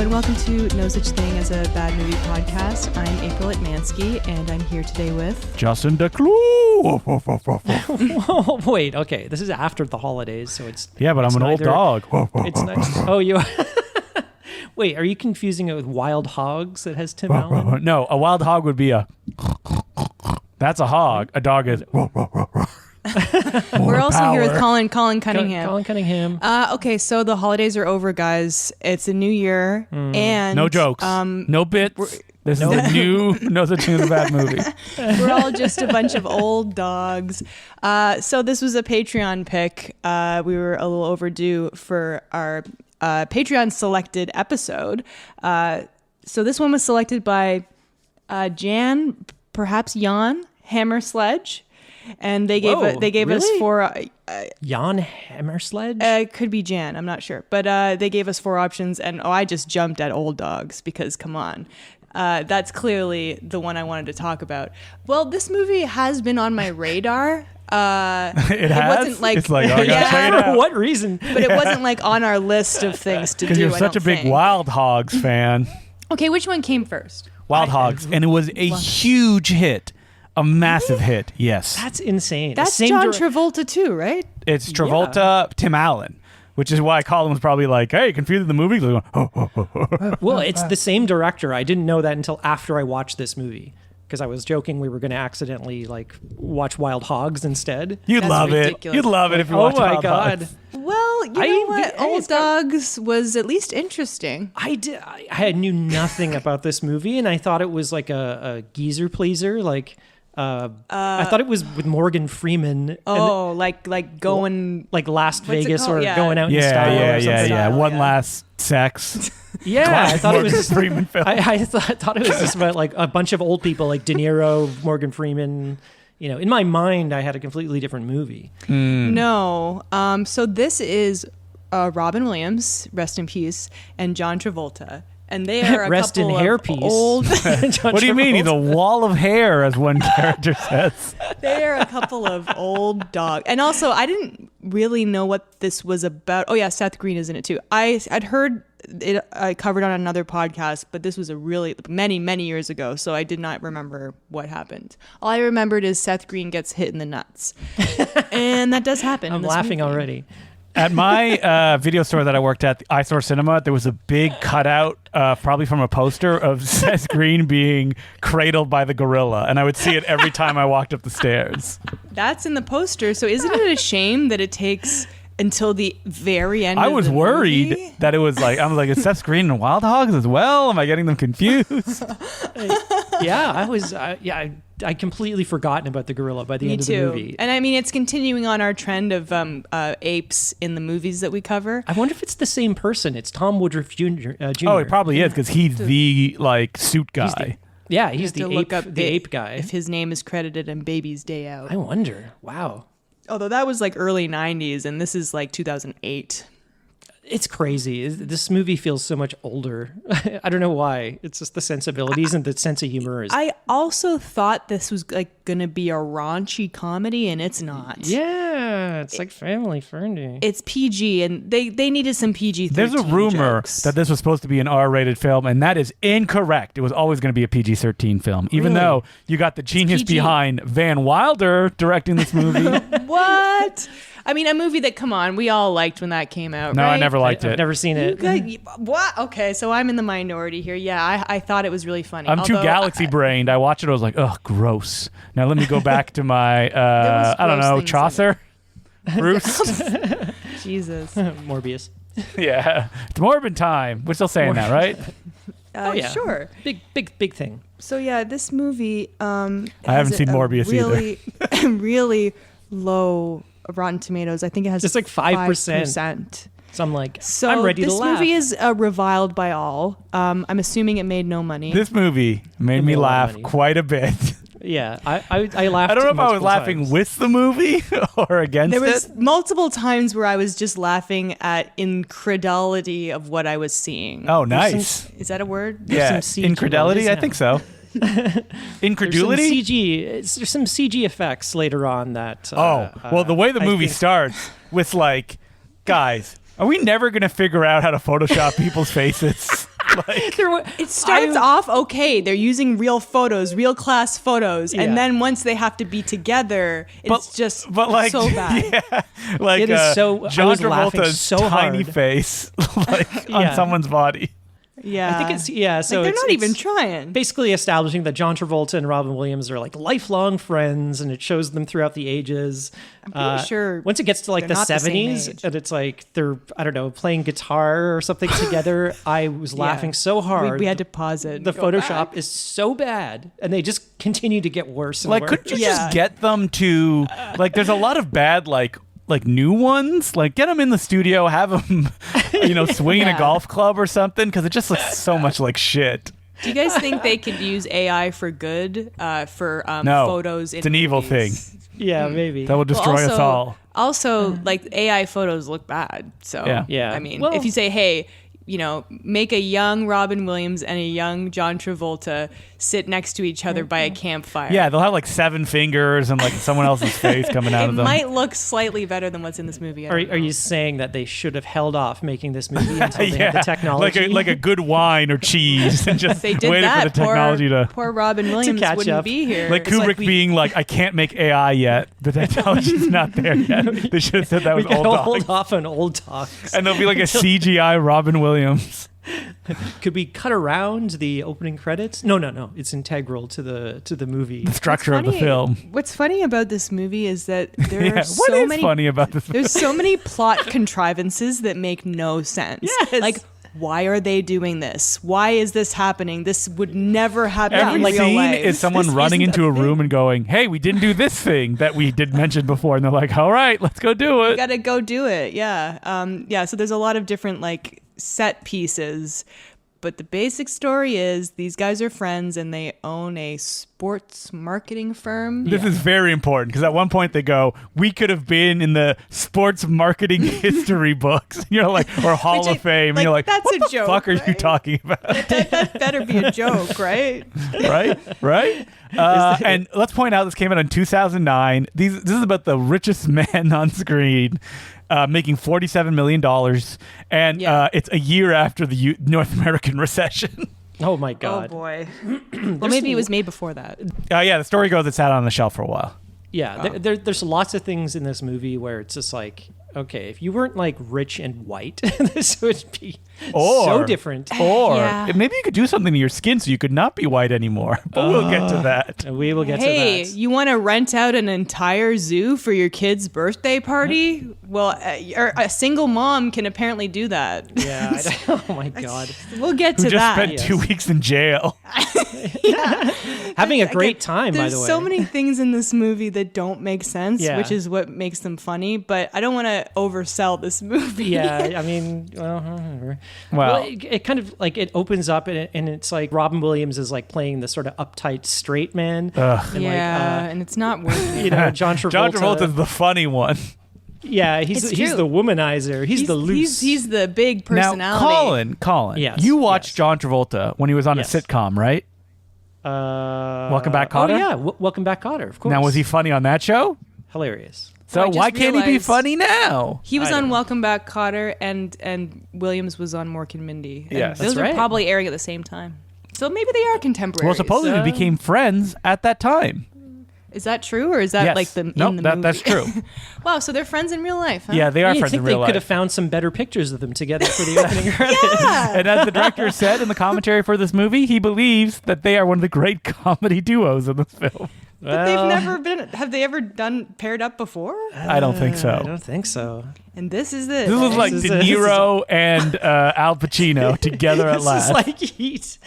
and welcome to No Such Thing as a Bad Movie podcast. I'm April Atmansky, and I'm here today with... Justin DeClue! Wait, okay. This is after the holidays, so it's... Yeah, but I'm an old dog. It's nice. Oh, you... Wait, are you confusing it with Wild Hogs that has Tim Allen? No, a wild hog would be a... That's a hog. A dog is... We're also here with Colin Cunningham. Colin Cunningham. Okay, so the holidays are over, guys. It's a new year, and... No jokes. No bits. This is a new No Such Thing as a Bad Movie. We're all just a bunch of old dogs. So this was a Patreon pick. We were a little overdue for our Patreon selected episode. So this one was selected by Jan, perhaps Jan Hammer Sledge. And they gave us four. Jan Hammersledge? It could be Jan. I'm not sure, but they gave us four options, and I just jumped at old dogs because come on, that's clearly the one I wanted to talk about. Well, this movie has been on my radar. It wasn't like, it's like, oh, I gotta check it out. For what reason? But it wasn't like on our list of things to do. Because you're such a big Wild Hogs fan. Okay, which one came first? Wild Hogs, and it was a huge hit. A massive hit, yes. That's insane. That's John Travolta too, right? It's Travolta, Tim Allen, which is why Colin was probably like, hey, confused the movie? Well, it's the same director. I didn't know that until after I watched this movie. Because I was joking we were going to accidentally watch Wild Hogs instead. You'd love it. You'd love it if you watched Wild Hogs. Well, you know what? Old Dogs was at least interesting. I knew nothing about this movie, and I thought it was like a geezer pleaser, I thought it was with Morgan Freeman. Oh, like going like Las Vegas or going out in style. Yeah. One last sex. Yeah, I thought it was Freeman film. I thought it was just about like a bunch of old people like De Niro, Morgan Freeman. You know, in my mind, I had a completely different movie. No, so this is Robin Williams, rest in peace, and John Travolta. And they are a rest in hairpiece. Old. What do you mean? He's a wall of hair, as one character says. They are a couple of old dogs. And also, I didn't really know what this was about. Oh yeah, Seth Green is in it too. I'd heard it. I covered on another podcast, but this was a really many years ago, so I did not remember what happened. All I remembered is Seth Green gets hit in the nuts, and that does happen. I'm laughing already. At my video store that I worked at, the iStore Cinema, there was a big cutout, probably from a poster, of Seth Green being cradled by the gorilla, and I would see it every time I walked up the stairs. That's in the poster, so isn't it a shame that it takes until the very end? I was worried movie? that it was like, I'm like, is Seth Green in Wild Hogs as well? Am I getting them confused? Yeah, I was. I completely forgotten about the gorilla by the end of the movie. And I mean, it's continuing on our trend of apes in the movies that we cover. I wonder if it's the same person. It's Tom Woodruff Jr. Oh, it probably is, because he's the suit guy. He's the ape guy. If his name is credited in Baby's Day Out. I wonder. Wow. Although that was like early 90s, and this is like 2008. It's crazy. This movie feels so much older. I don't know why. It's just the sensibilities and the sense of humor. I also thought this was like going to be a raunchy comedy, and it's not. Yeah, it's like family friendly. It's PG, and they needed some PG-13 There's a rumor jokes. that this was supposed to be an R-rated film, and that is incorrect. It was always going to be a PG-13 film, even though you got the genius behind Van Wilder directing this movie. What? I mean, a movie that, come on, we all liked when that came out, No, right? I never liked it. I've never seen it. What? Okay, so I'm in the minority here. Yeah, I thought it was really funny. I'm too galaxy-brained. I watched it, I was like, ugh, gross. Now let me go back to my, I don't know, Chaucer? Proust? Jesus. Morbius. Yeah. It's Morbid time. We're still saying that, right? Yeah. Sure. Big thing. So yeah, this movie I haven't seen Morbius either. Really low Rotten Tomatoes. I think it has just like 5%. So I'm like, I'm ready to laugh. This movie is reviled by all. I'm assuming it made no money. This movie made me laugh quite a bit. Yeah, I laughed. I don't know if I was laughing with the movie or against it. There was multiple times where I was just laughing at incredulity of what I was seeing. Oh, nice. Is that a word? Yeah, incredulity? I think so. Incredulity? There's some CG effects later on that... well, the way the movie starts with like, guys, are we never going to figure out how to Photoshop people's faces? It starts off okay. They're using real photos, real class photos, and then once they have to be together, it's so bad. Yeah, like it is so. John Travolta's so tiny hard. face, like on someone's body. Yeah, I think it's So they're it's, not it's even trying. Basically, establishing that John Travolta and Robin Williams are like lifelong friends, and it shows them throughout the ages. I'm pretty sure once it gets to like the they're not the same 70s, age. and it's like they're playing guitar or something together. I was laughing so hard. We had to pause it. The and go Photoshop back. is so bad, and they just continue to get worse and Like, worse. couldn't you just get them to there's a lot of bad like new ones, like get them in the studio, have them swinging a golf club or something, because it just looks so much like shit. Do you guys think they could use AI for good for No, photos? it's an evil thing. Yeah, maybe. That will destroy us all. Also, like AI photos look bad. So Yeah. I mean, Well- if you say, hey, make a young Robin Williams and a young John Travolta sit next to each other by a campfire. Yeah, they'll have like 7 fingers and like someone else's face coming out It of them. might look slightly better than what's in this movie. Are you saying that they should have held off making this movie until they had the Yeah, technology? like a good wine or cheese, and just They did waited that. for the technology to. Poor Robin Williams catch wouldn't up. be here. Like It's Kubrick we- being like, I can't make AI yet. The technology's not there yet. They should have said that we was old gotta dog. hold off on old dogs. And there'll be like a CGI Robin Williams. Could we cut around the opening credits? No. It's integral to the movie. The structure of the film. What's funny about this movie is that there are What so is many funny about this? There's so many plot contrivances that make no sense. Yes. Like, why are they doing this? Why is this happening? This would never happen Every in real scene life. is someone This running isn't into a thing. room and going, hey, we didn't do this thing that we did mention before. And they're like, all right, let's go do You it. gotta go do it. Yeah. So there's a lot of different like set pieces. But the basic story is these guys are friends and they own a sports marketing firm. This is very important because at one point they go, we could have been in the sports marketing history books. And you're like, or Hall Which of Fame. like, and you're like, that's what a the joke, fuck are you right? talking about? That better be a joke, right? right? And let's point out this came out in 2009. This is about the richest man on screen. Making $47 million, and it's a year after the North American recession. Oh my god. Oh boy. Well, maybe it was made before that. The story goes it sat on the shelf for a while. Yeah, there's lots of things in this movie where it's just like, okay, if you weren't like rich and white, this would be so different. Or Yeah. maybe you could do something to your skin so you could not be white anymore. But we'll get to that. And we will get Hey, to that. you want to rent out an entire zoo for your kid's birthday party? Well, a single mom can apparently do that. Yeah. Oh my god. We'll get Who to just that. spent 2 weeks in jail. Having a great time, by There's the way. so many things in this movie that don't make sense, Yeah. which is what makes them funny. But I don't want to oversell this movie. Yeah, I mean, well, Well, it kind of like it opens up and it's like Robin Williams is like playing the sort of uptight straight man. Ugh. And Yeah, and it's not working. you know, John Travolta. John Travolta's the funny one. Yeah, he's It's true. the womanizer. He's the loose. He's the big personality. Now, Colin, Yes, you watched yes. John Travolta when he was on Yes. a sitcom, right? Welcome Back, Kotter? Oh yeah, Welcome Back, Kotter. Of course. Now, was he funny on that show? hilarious? So I just why can't he be realized- funny now? He was I on don't know. Welcome Back, Kotter, and Williams was on Mork and Mindy. And Yes. those That's are right. probably airing at the same time. So maybe they are contemporaries. Well, supposedly they became friends at that time. Is that true, or is that Yes. like the Nope, in the that- movie? that's true. Wow, so they're friends in real life, huh? Yeah, they are You friends think in real they could have life. found some better pictures of them together for the opening credits? And as the director said in the commentary for this movie, he believes that they are one of the great comedy duos in this film. But they've never been. Have they ever done paired up before? I don't think I so. don't think so. And this is it. This was like is- De this is- Niro and Al Pacino together at This last. is like Heat.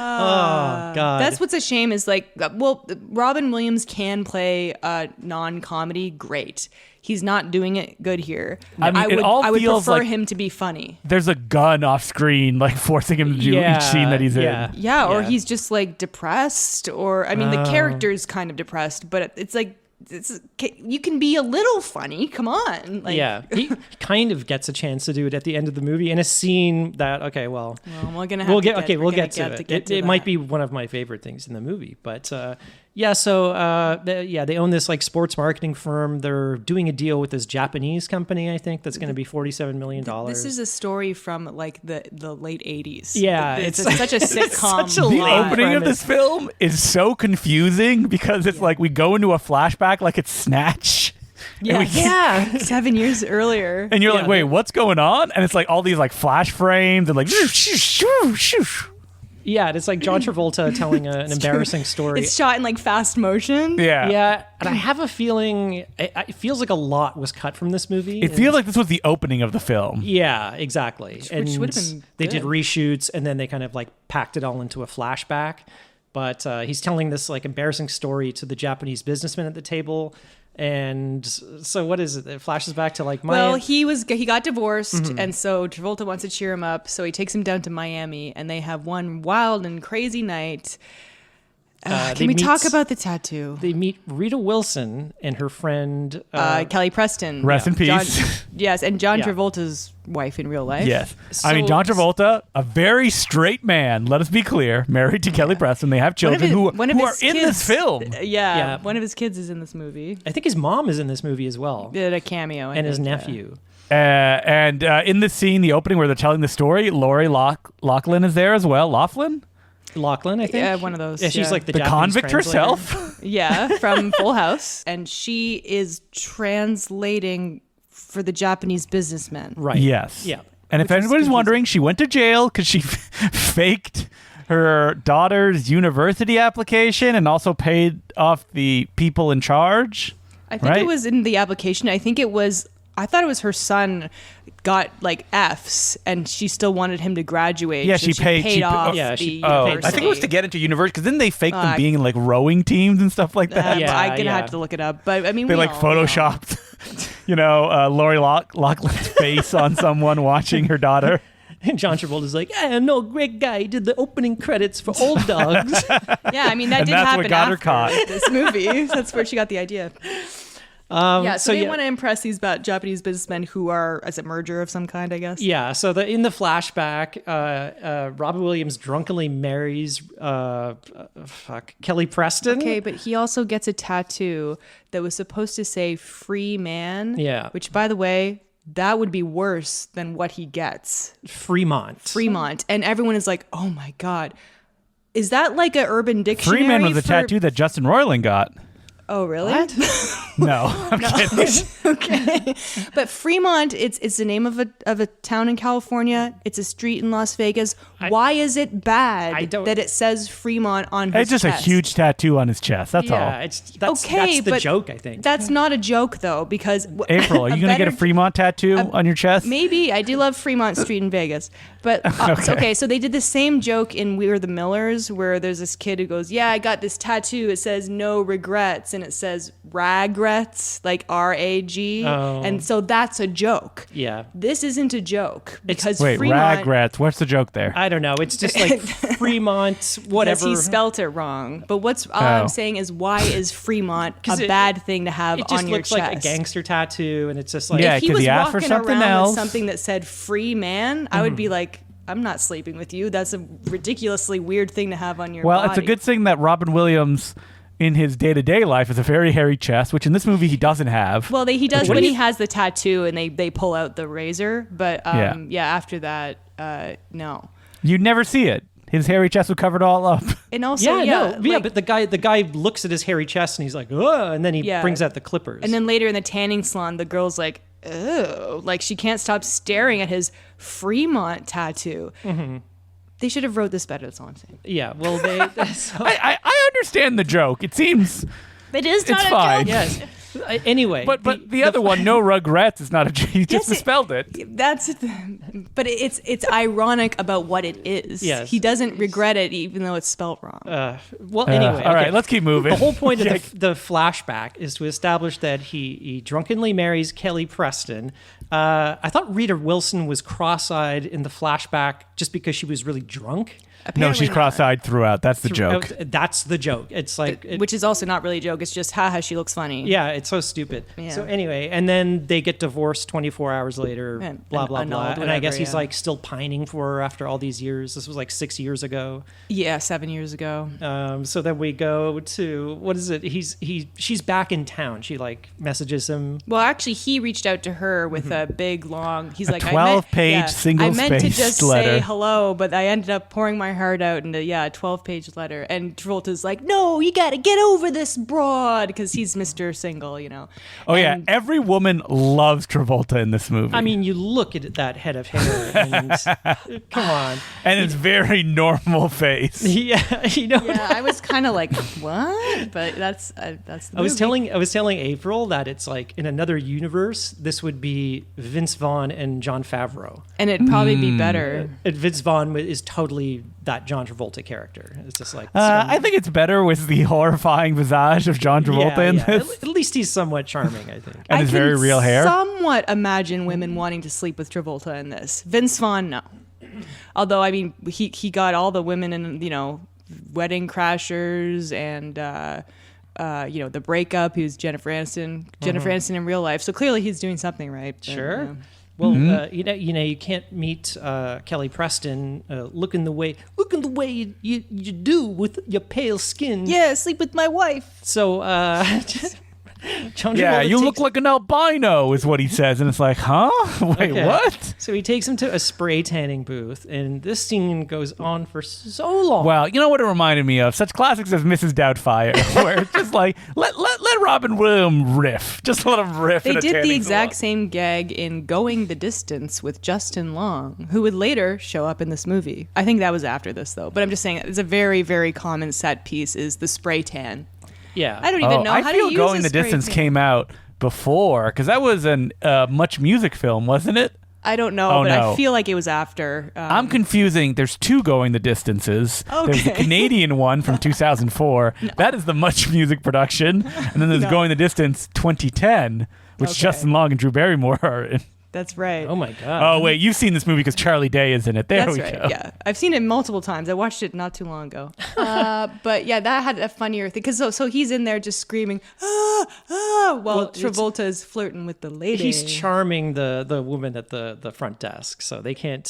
Oh god. That's what's a shame is like, well, Robin Williams can play non-comedy great. He's not doing it good here. I mean, it all I would feels prefer like- him to be funny. There's a gun off screen, like forcing him to do each scene that he's in. Yeah, or Yeah. he's just like depressed, or I mean, the character's kind of depressed, but it's like you can be a little funny. Come on, like, Yeah, he kind of gets a chance to do it at the end of the movie in a scene that Well, we're gonna have we'll to get okay, we're we'll gonna get to it. get to It might that. be one of my favorite things in the movie, but Yeah, so they own this like sports marketing firm. They're doing a deal with this Japanese company, I think, that's going to be $47 million. This is a story from like the late 80s. Yeah, it's such a sitcom. The opening of this film is so confusing because it's like we go into a flashback like it's Snatch. Yeah. 7 years earlier. And you're like, wait, what's going on? And it's like all these like flash frames and like yeah, it's like John Travolta telling an embarrassing story. It's shot in like fast motion. Yeah, and I have a feeling it feels like a lot was cut from this movie. It feels like this was the opening of the film. Yeah, exactly. Which would have been They good. did reshoots, and then they kind of like packed it all into a flashback. But he's telling this like embarrassing story to the Japanese businessman at the table. And so what is it? It flashes back to like he got divorced, and so Travolta wants to cheer him up, so he takes him down to Miami, and they have one wild and crazy night. Can we talk about the tattoo? They meet Rita Wilson and her friend Kelly Preston. Rest in peace. Yes, and John Travolta's wife in real life. Yes. I mean, John Travolta, a very straight man, let us be clear, married to Kelly Preston. They have children who are in this film. Yeah, one of his kids is in this movie. I think his mom is in this movie as well. Did a cameo. And his nephew. And in this scene, the opening where they're telling the story, Lori Loughlin is there as well. Laughlin, I think. Yeah, one of those. Yeah, she's like the Japanese convict translator. herself. Yeah, from Full House. And she is translating for the Japanese businessmen. Right. Yes. Yeah. And if anybody's wondering, she went to jail because she faked her daughter's university application and also paid off the people in charge. I think it was in the application. I thought it was her son got like Fs and she still wanted him to graduate. Yeah, so she paid off yeah, the she- university. I think it was to get into university because then they faked them being in like rowing teams and stuff like that. I'm gonna have to look it up, but I mean, They like photoshopped, Lori Loughlin's face on someone watching her daughter. And John Travolta's like, no, great guy. He did the opening credits for Old Dogs. Yeah, I mean that And did that's happen what got her after caught. this movie. That's where she got the idea. So they want to impress these Japanese businessmen who are as a merger of some kind, I guess. Yeah, so in the flashback, Robin Williams drunkenly marries Kelly Preston. Okay, but he also gets a tattoo that was supposed to say "free man." Yeah. Which, by the way, that would be worse than what he gets. Fremont. And everyone is like, "Oh my god, is that like an Urban Dictionary?" Freeman was a tattoo that Justin Roiland got. Oh, really? No, I'm kidding. Okay, but Fremont, it's the name of a town in California. It's a street in Las Vegas. Why is it bad that it says Fremont on his It's just chest? a huge tattoo on his chest. That's all. That's the but joke, I think. That's not a joke though, because April, are you going to get a Fremont tattoo on your chest? Maybe. I do love Fremont Street in Vegas. But, okay, so they did the same joke in We Were the Millers, where there's this kid who goes, yeah, I got this tattoo. It says no regrets, and it says ragrets, like R-A-G. Oh. And so that's a joke. Yeah. This isn't a joke, because Wait, Fremont... ragrets. What's the joke there? I don't know. It's just like Fremont, whatever. Because he spelt it wrong. But all I'm saying is, why is Fremont a bad thing to have it just on your looks chest? like a gangster tattoo, and it's just like... Yeah, If he 'cause was he asked for walking something around else. with something that said "free man," I would be like, I'm not sleeping with you. That's a ridiculously weird thing to have on your body. It's a good thing that Robin Williams, in his day-to-day life, has a very hairy chest, which in this movie he doesn't have. Well, he does when he has the tattoo and they pull out the razor. But after that, no. You'd never see it. His hairy chest would cover it all up. And also, but the guy looks at his hairy chest and he's like, oh, and then he brings out the clippers. And then later in the tanning salon, the girl's like, oh, like she can't stop staring at his Fremont tattoo. Mm-hmm. They should have wrote this better. That's all I'm saying. Yeah, well, I understand the joke. It seems it is not it's a fine. joke. Yes. Anyway, but the other one, no regrets, is not a joke. He just misspelled it. But it's ironic about what it is. Yes. He doesn't regret it, even though it's spelled wrong. Anyway. All right, let's keep moving. The whole point of the flashback is to establish that he drunkenly marries Kelly Preston. I thought Rita Wilson was cross-eyed in the flashback just because she was really drunk. No, she's not. cross-eyed throughout. That's the joke. That's the joke. It's like Which is also not really a joke. It's just, haha, she looks funny. yeah, it's so stupid. Yeah. So anyway, and then they get divorced 24 hours later, And- blah, and blah, annulled, blah. And I guess whatever, he's yeah. like still pining for her after all these years. This was like 6 years ago. Yeah, 7 years ago. So then we go to, what is it? She's back in town. She like messages him. Well, actually, he reached out to her with a big, long. He's like, 12-page I meant to single-spaced just letter. say hello, but I ended up pouring my heart out into a 12-page letter. And Travolta's like, no, you got to get over this broad, because he's Mr. Single, you know. Oh, yeah. And- Every woman loves Travolta in this movie. I mean, you look at that head of hair and come on. and it's very normal face. Yeah, you know. Yeah, I was kind of like, what? But that's the I was movie. telling April that it's like in another universe, this would be Vince Vaughn and John Favreau. And it'd probably be better. And Vince Vaughn is totally that John Travolta character. It's just like I think it's better with the horrifying visage of John Travolta in this. At least he's somewhat charming, I think. And I his can very real hair. somewhat imagine women wanting to sleep with Travolta in this. Vince Vaughn, no. Although, I mean, he got all the women in, Wedding Crashers and, The Breakup. He was Jennifer Aniston in real life. So clearly he's doing something right. But, Sure. Well, you can't meet Kelly Preston looking the way you do with your pale skin. Yeah, sleep with my wife. So, John Yeah, Travolta you takes- look like an albino, is what he says. And it's like, huh? Wait, Okay. what? So he takes him to a spray tanning booth, and this scene goes on for so long. Well, you know what it reminded me of? Such classics as Mrs. Doubtfire, where it's just like, let Robin Williams riff. Just let him riff. They in a did the tanning exact salon. same gag in Going the Distance with Justin Long, who would later show up in this movie. I think that was after this, though. But I'm just saying, it's a very, very common set piece is the spray tan. yeah, I don't even know I how feel to use Going a the spray Distance tan. came out before, because that was an Much Music film, wasn't it? I don't know, Oh, but no. I feel like it was after. I'm confusing. There's two Going the Distances. There's the Okay. Canadian one from 2004. That is the Much Music production. And then there's No. Going the Distance 2010, which Okay. Justin Long and Drew Barrymore are in. That's right. oh my god. Oh, wait. You've seen this movie because Charlie Day is in it. There That's we right. go. Yeah, I've seen it multiple times. I watched it not too long ago. But yeah, that had a funnier thing because so he's in there just screaming while Well, it's- Travolta's flirting with the lady. He's charming the woman at the front desk, so they can't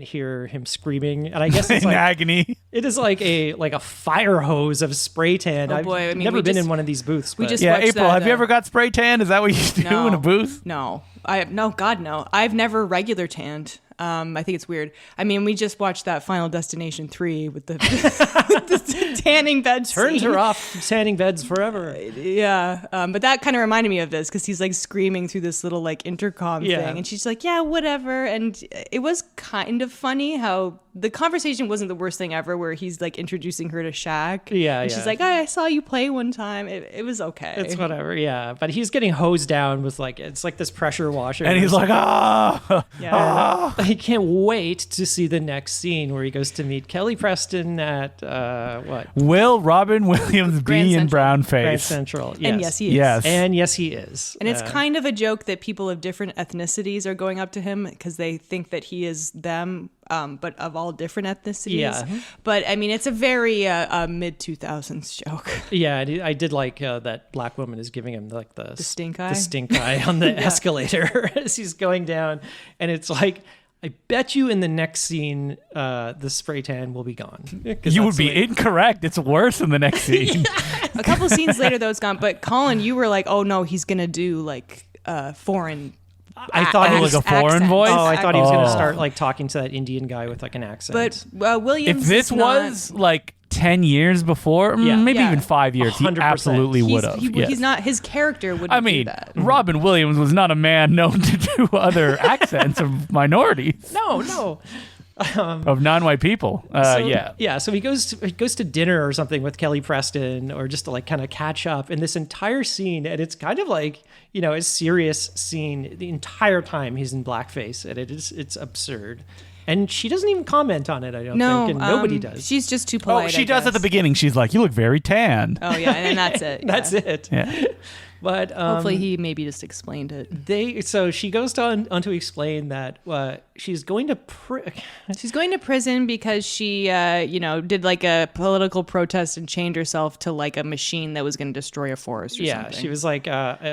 hear him screaming. And I guess it's In like agony. it is like a fire hose of spray tan. Oh, I've boy, I mean, never we been just- in one of these booths. we but- just- Yeah, watched April, that, have you ever got spray tan? Is that what you do in a booth? No, no. I've never regular tanned. I think it's weird. I mean, we just watched that Final Destination 3 with the, the tanning bed turns scene. her off tanning beds forever. Yeah, but that kind of reminded me of this because he's like screaming through this little like intercom Yeah. thing, and she's like, "Yeah, whatever." And it was kind of funny how the conversation wasn't the worst thing ever, where he's like introducing her to Shaq. Yeah, and yeah. she's like, "I saw you play one time." It was okay. It's whatever, yeah. But he's getting hosed down with it's like this pressure washer. And he's like, ah. Yeah. I can't wait to see the next scene where he goes to meet Kelly Preston at what? Will Robin Williams Grand be in Central. brown Grand face? Central. Yes. And yes, he is. Yes. And yes, he is. And it's kind of a joke that people of different ethnicities are going up to him because they think that he is them, but of all different ethnicities. Yeah. But I mean, it's a very mid 2000s joke. Yeah, I did like that black woman is giving him like the stink eye? the stink eye on the escalator as he's going down, and it's like, I bet you in the next scene, the spray tan will be gone. 'Cause You would that's be the way- incorrect. It's worse in the next scene. A couple scenes later, though, it's gone. But Colin, you were like, "Oh no, he's gonna do like foreign." I thought it was a foreign accents. voice? Oh, I thought he was going Oh. to start like talking to that Indian guy with like an accent. But Williams. If this is not- was like 10 years before, Yeah. maybe Yeah. even 5 years, he 100%. absolutely would have. He's not. His character wouldn't I do mean, that. Robin Williams was not a man known to do other accents of minorities, no. of non-white people. Yeah. So he goes to dinner or something with Kelly Preston, or just to like kind of catch up. And this entire scene, and it's kind of like, a serious scene the entire time he's in blackface, and it's absurd. And she doesn't even comment on it, I don't No, think, and nobody does. She's just too Oh, polite. she I does at the guess. beginning. She's like, "You look very tan." Oh yeah, and then that's it. That's it. Yeah. But Hopefully he maybe just explained it. So she goes on to explain that she's going to She's going to prison because she, did like a political protest and chained herself to like a machine that was going to destroy a forest or something. She was like,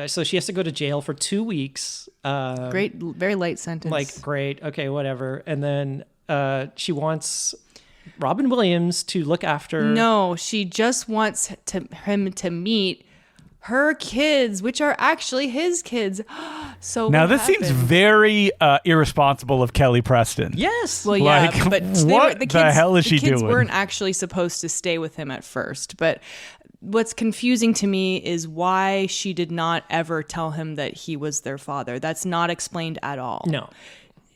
so she has to go to jail for 2 weeks. Great, very light sentence. Like, great, okay, whatever. And then she wants Robin Williams to look after. No, she just wants him to meet her kids, which are actually his kids. So now this seems very irresponsible of Kelly Preston. Yes. Well, yeah, Like, but what the hell is she the kids doing? weren't actually supposed to stay with him at first. But what's confusing to me is why she did not ever tell him that he was their father. That's not explained at all. No.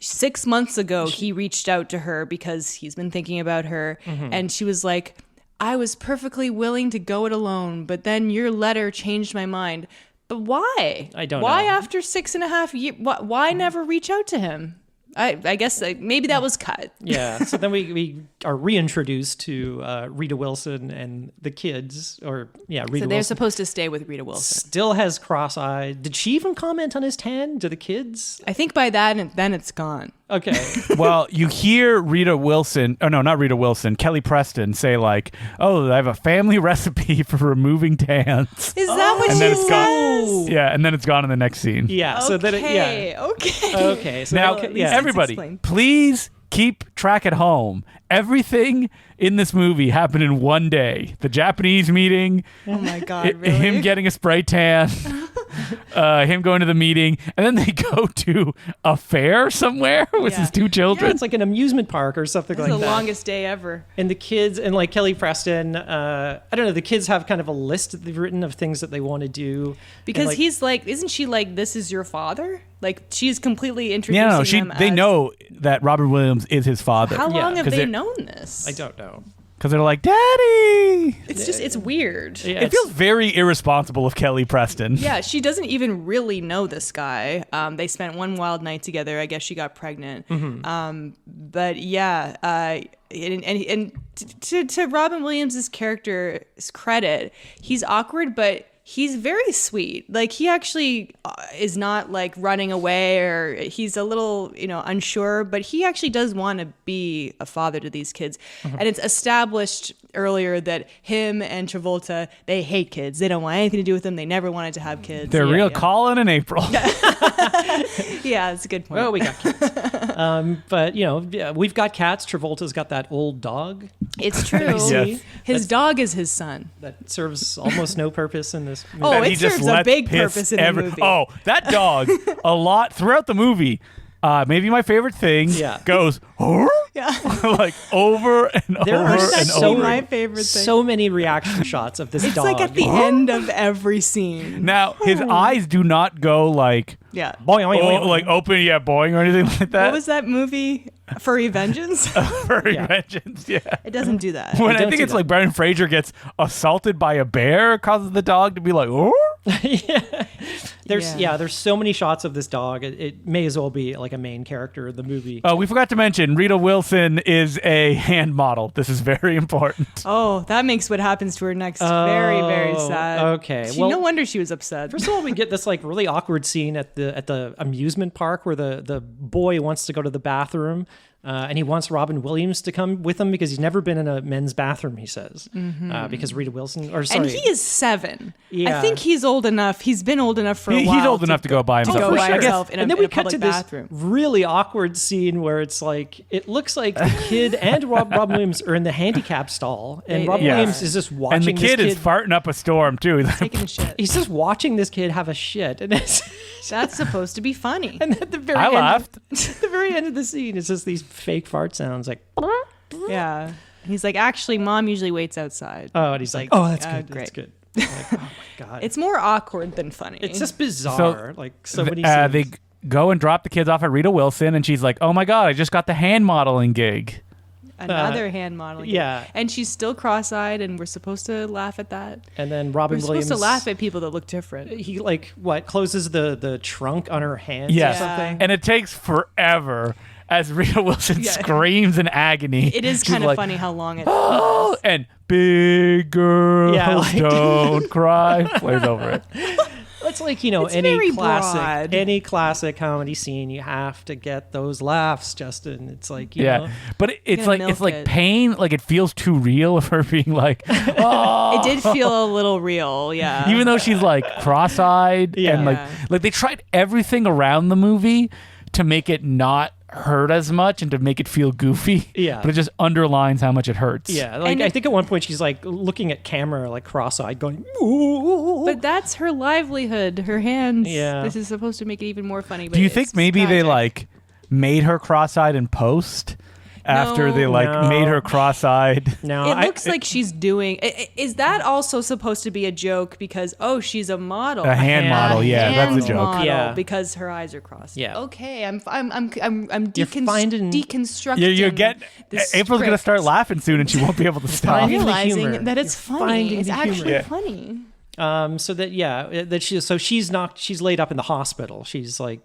6 months ago, he reached out to her because he's been thinking about her, and she was like, I was perfectly willing to go it alone, but then your letter changed my mind. But why? I don't Why know. after 6.5 years? Why never reach out to him? I guess maybe that was cut. Yeah. So then we are reintroduced to Rita Wilson and the kids, Rita So they're Wilson. supposed to stay with Rita Wilson. Still has cross-eyed. Did she even comment on his tan to the kids? I think by that, and then it's gone. Okay. Well, you hear Rita Wilson, oh no, not Rita Wilson, Kelly Preston say like, oh, I have a family recipe for removing tans. Is that what And she then it's gone. says? Yeah, and then it's gone in the next scene. Yeah. So then Okay. Okay. So Now, then at least it's everybody, explained. please keep track at home. Everything in this movie happened in one day. The Japanese meeting, Oh my God, really? him getting a spray tan, him going to the meeting, and then they go to a fair somewhere with Yeah. his two Yeah, children. it's like an amusement park or something It's like the that. longest day ever. And the kids, and like Kelly Preston, I don't know, the kids have kind of a list that they've written of things that they want to do. Because And, like, he's like, isn't she like, this is your father? Like, she's completely introducing Yeah, no, them they as- know that Robert Williams is his father. How long have 'Cause they they're- known this? I don't know. Because they're like, Daddy! It's weird. Yeah, It feels very irresponsible of Kelly Preston. Yeah, she doesn't even really know this guy. They spent one wild night together. I guess she got pregnant. But yeah, and to Robin Williams' character's credit, he's awkward, but he's very sweet. Like, he actually is not like running away, or he's a little, unsure, but he actually does want to be a father to these kids. And it's established earlier that him and Travolta, they hate kids. They don't want anything to do with them. They never wanted to have kids. They're Yeah, real yeah. Colin and April. Yeah, that's a good point. Well, we got kids. But, we've got cats. Travolta's got that old dog It's true. Yes. His dog is his son. that serves almost no purpose in this movie. Oh, That it he just serves a lets big piss purpose in the movie. Oh, that dog, a lot throughout the movie. Maybe my favorite thing goes, "Huh?" Yeah. like over and There over are and That's so over. my favorite thing. So many reaction shots of this It's dog. like at the end of every scene. Now, his eyes do not go like, Yeah. Boing, boing, boing. like open, boing or anything like that. What was that movie? Furry Vengeance? Furry Vengeance, yeah. It doesn't do that. When I don't think do it's that. like Brendan Fraser gets assaulted by a bear, causes the dog to be like, oh. There's so many shots of this dog. It may as well be like a main character of the movie. Oh, we forgot to mention Rita Wilson is a hand model. This is very important. Oh, that makes what happens to her next very, very sad. okay. She, Well- no wonder she was upset. First of all, we get this like really awkward scene at the amusement park where the boy wants to go to the bathroom. And he wants Robin Williams to come with him because he's never been in a men's bathroom, he says. Because Rita Wilson, or sorry. And he is 7. Yeah. I think he's old enough. He's been old enough for a while. He's old enough to go by himself. go for by sure. himself in and a, then we in a cut to public this bathroom. really awkward scene where it's like, it looks like the kid and Robin Williams are in the handicap stall. And They- Robin they are. Williams is just watching And the kid this is farting up a storm, too. He's like, Taking a shit. He's just watching this kid have a shit. And it's... That's supposed to be funny. And at the very I end, laughed. At the very end of the scene, it's just these fake fart sounds like, Yeah. He's like, actually, Mom usually waits outside. oh, and he's like, oh, that's good. great. That's good. I'm like, oh my God. It's more awkward than funny. It's just bizarre. like so many they scenes. go and drop the kids off at Rita Wilson, and she's like, oh my God, I just got the hand modeling gig. Another hand modeling. yeah. And she's still cross-eyed, and we're supposed to laugh at that. And then Robin We're Williams. supposed to laugh at people that look different. He closes the trunk on her hands Yes. or something. And it takes forever as Rita Wilson Yeah. screams in agony. It is She's kind of like, funny how long it Oh, and big girls Yeah, like- don't cry plays over it. it's like, It's very any broad. classic comedy scene, you have to get those laughs, Justin. It's like, you know. But it's Gotta like milk it. pain. Like it feels too real of her being like, oh. It did feel a little real, yeah. Even though she's like cross-eyed and Yeah. like they tried everything around the movie to make it not hurt as much and to make it feel goofy. Yeah. But it just underlines how much it hurts. Yeah, like And I think at one point she's like looking at camera like cross-eyed going, ooh. But that's her livelihood, her hands. Yeah. This is supposed to make it even more funny. But Do you it's think maybe they tragic. like made her cross-eyed in post after they like No. made her cross-eyed? No, It looks like she's doing. Is that also supposed to be a joke because she's a model, A hand model, yeah, hand that's a joke. model, Yeah. because her eyes are crossed. Yeah. Okay, I'm You're finding- deconstructing. You're getting this April's gonna script. start laughing soon and she won't be able to stop. finding the realizing humor. that it's You're funny. finding It's the actually humor. Yeah. funny. So she's laid up in the hospital. She's like,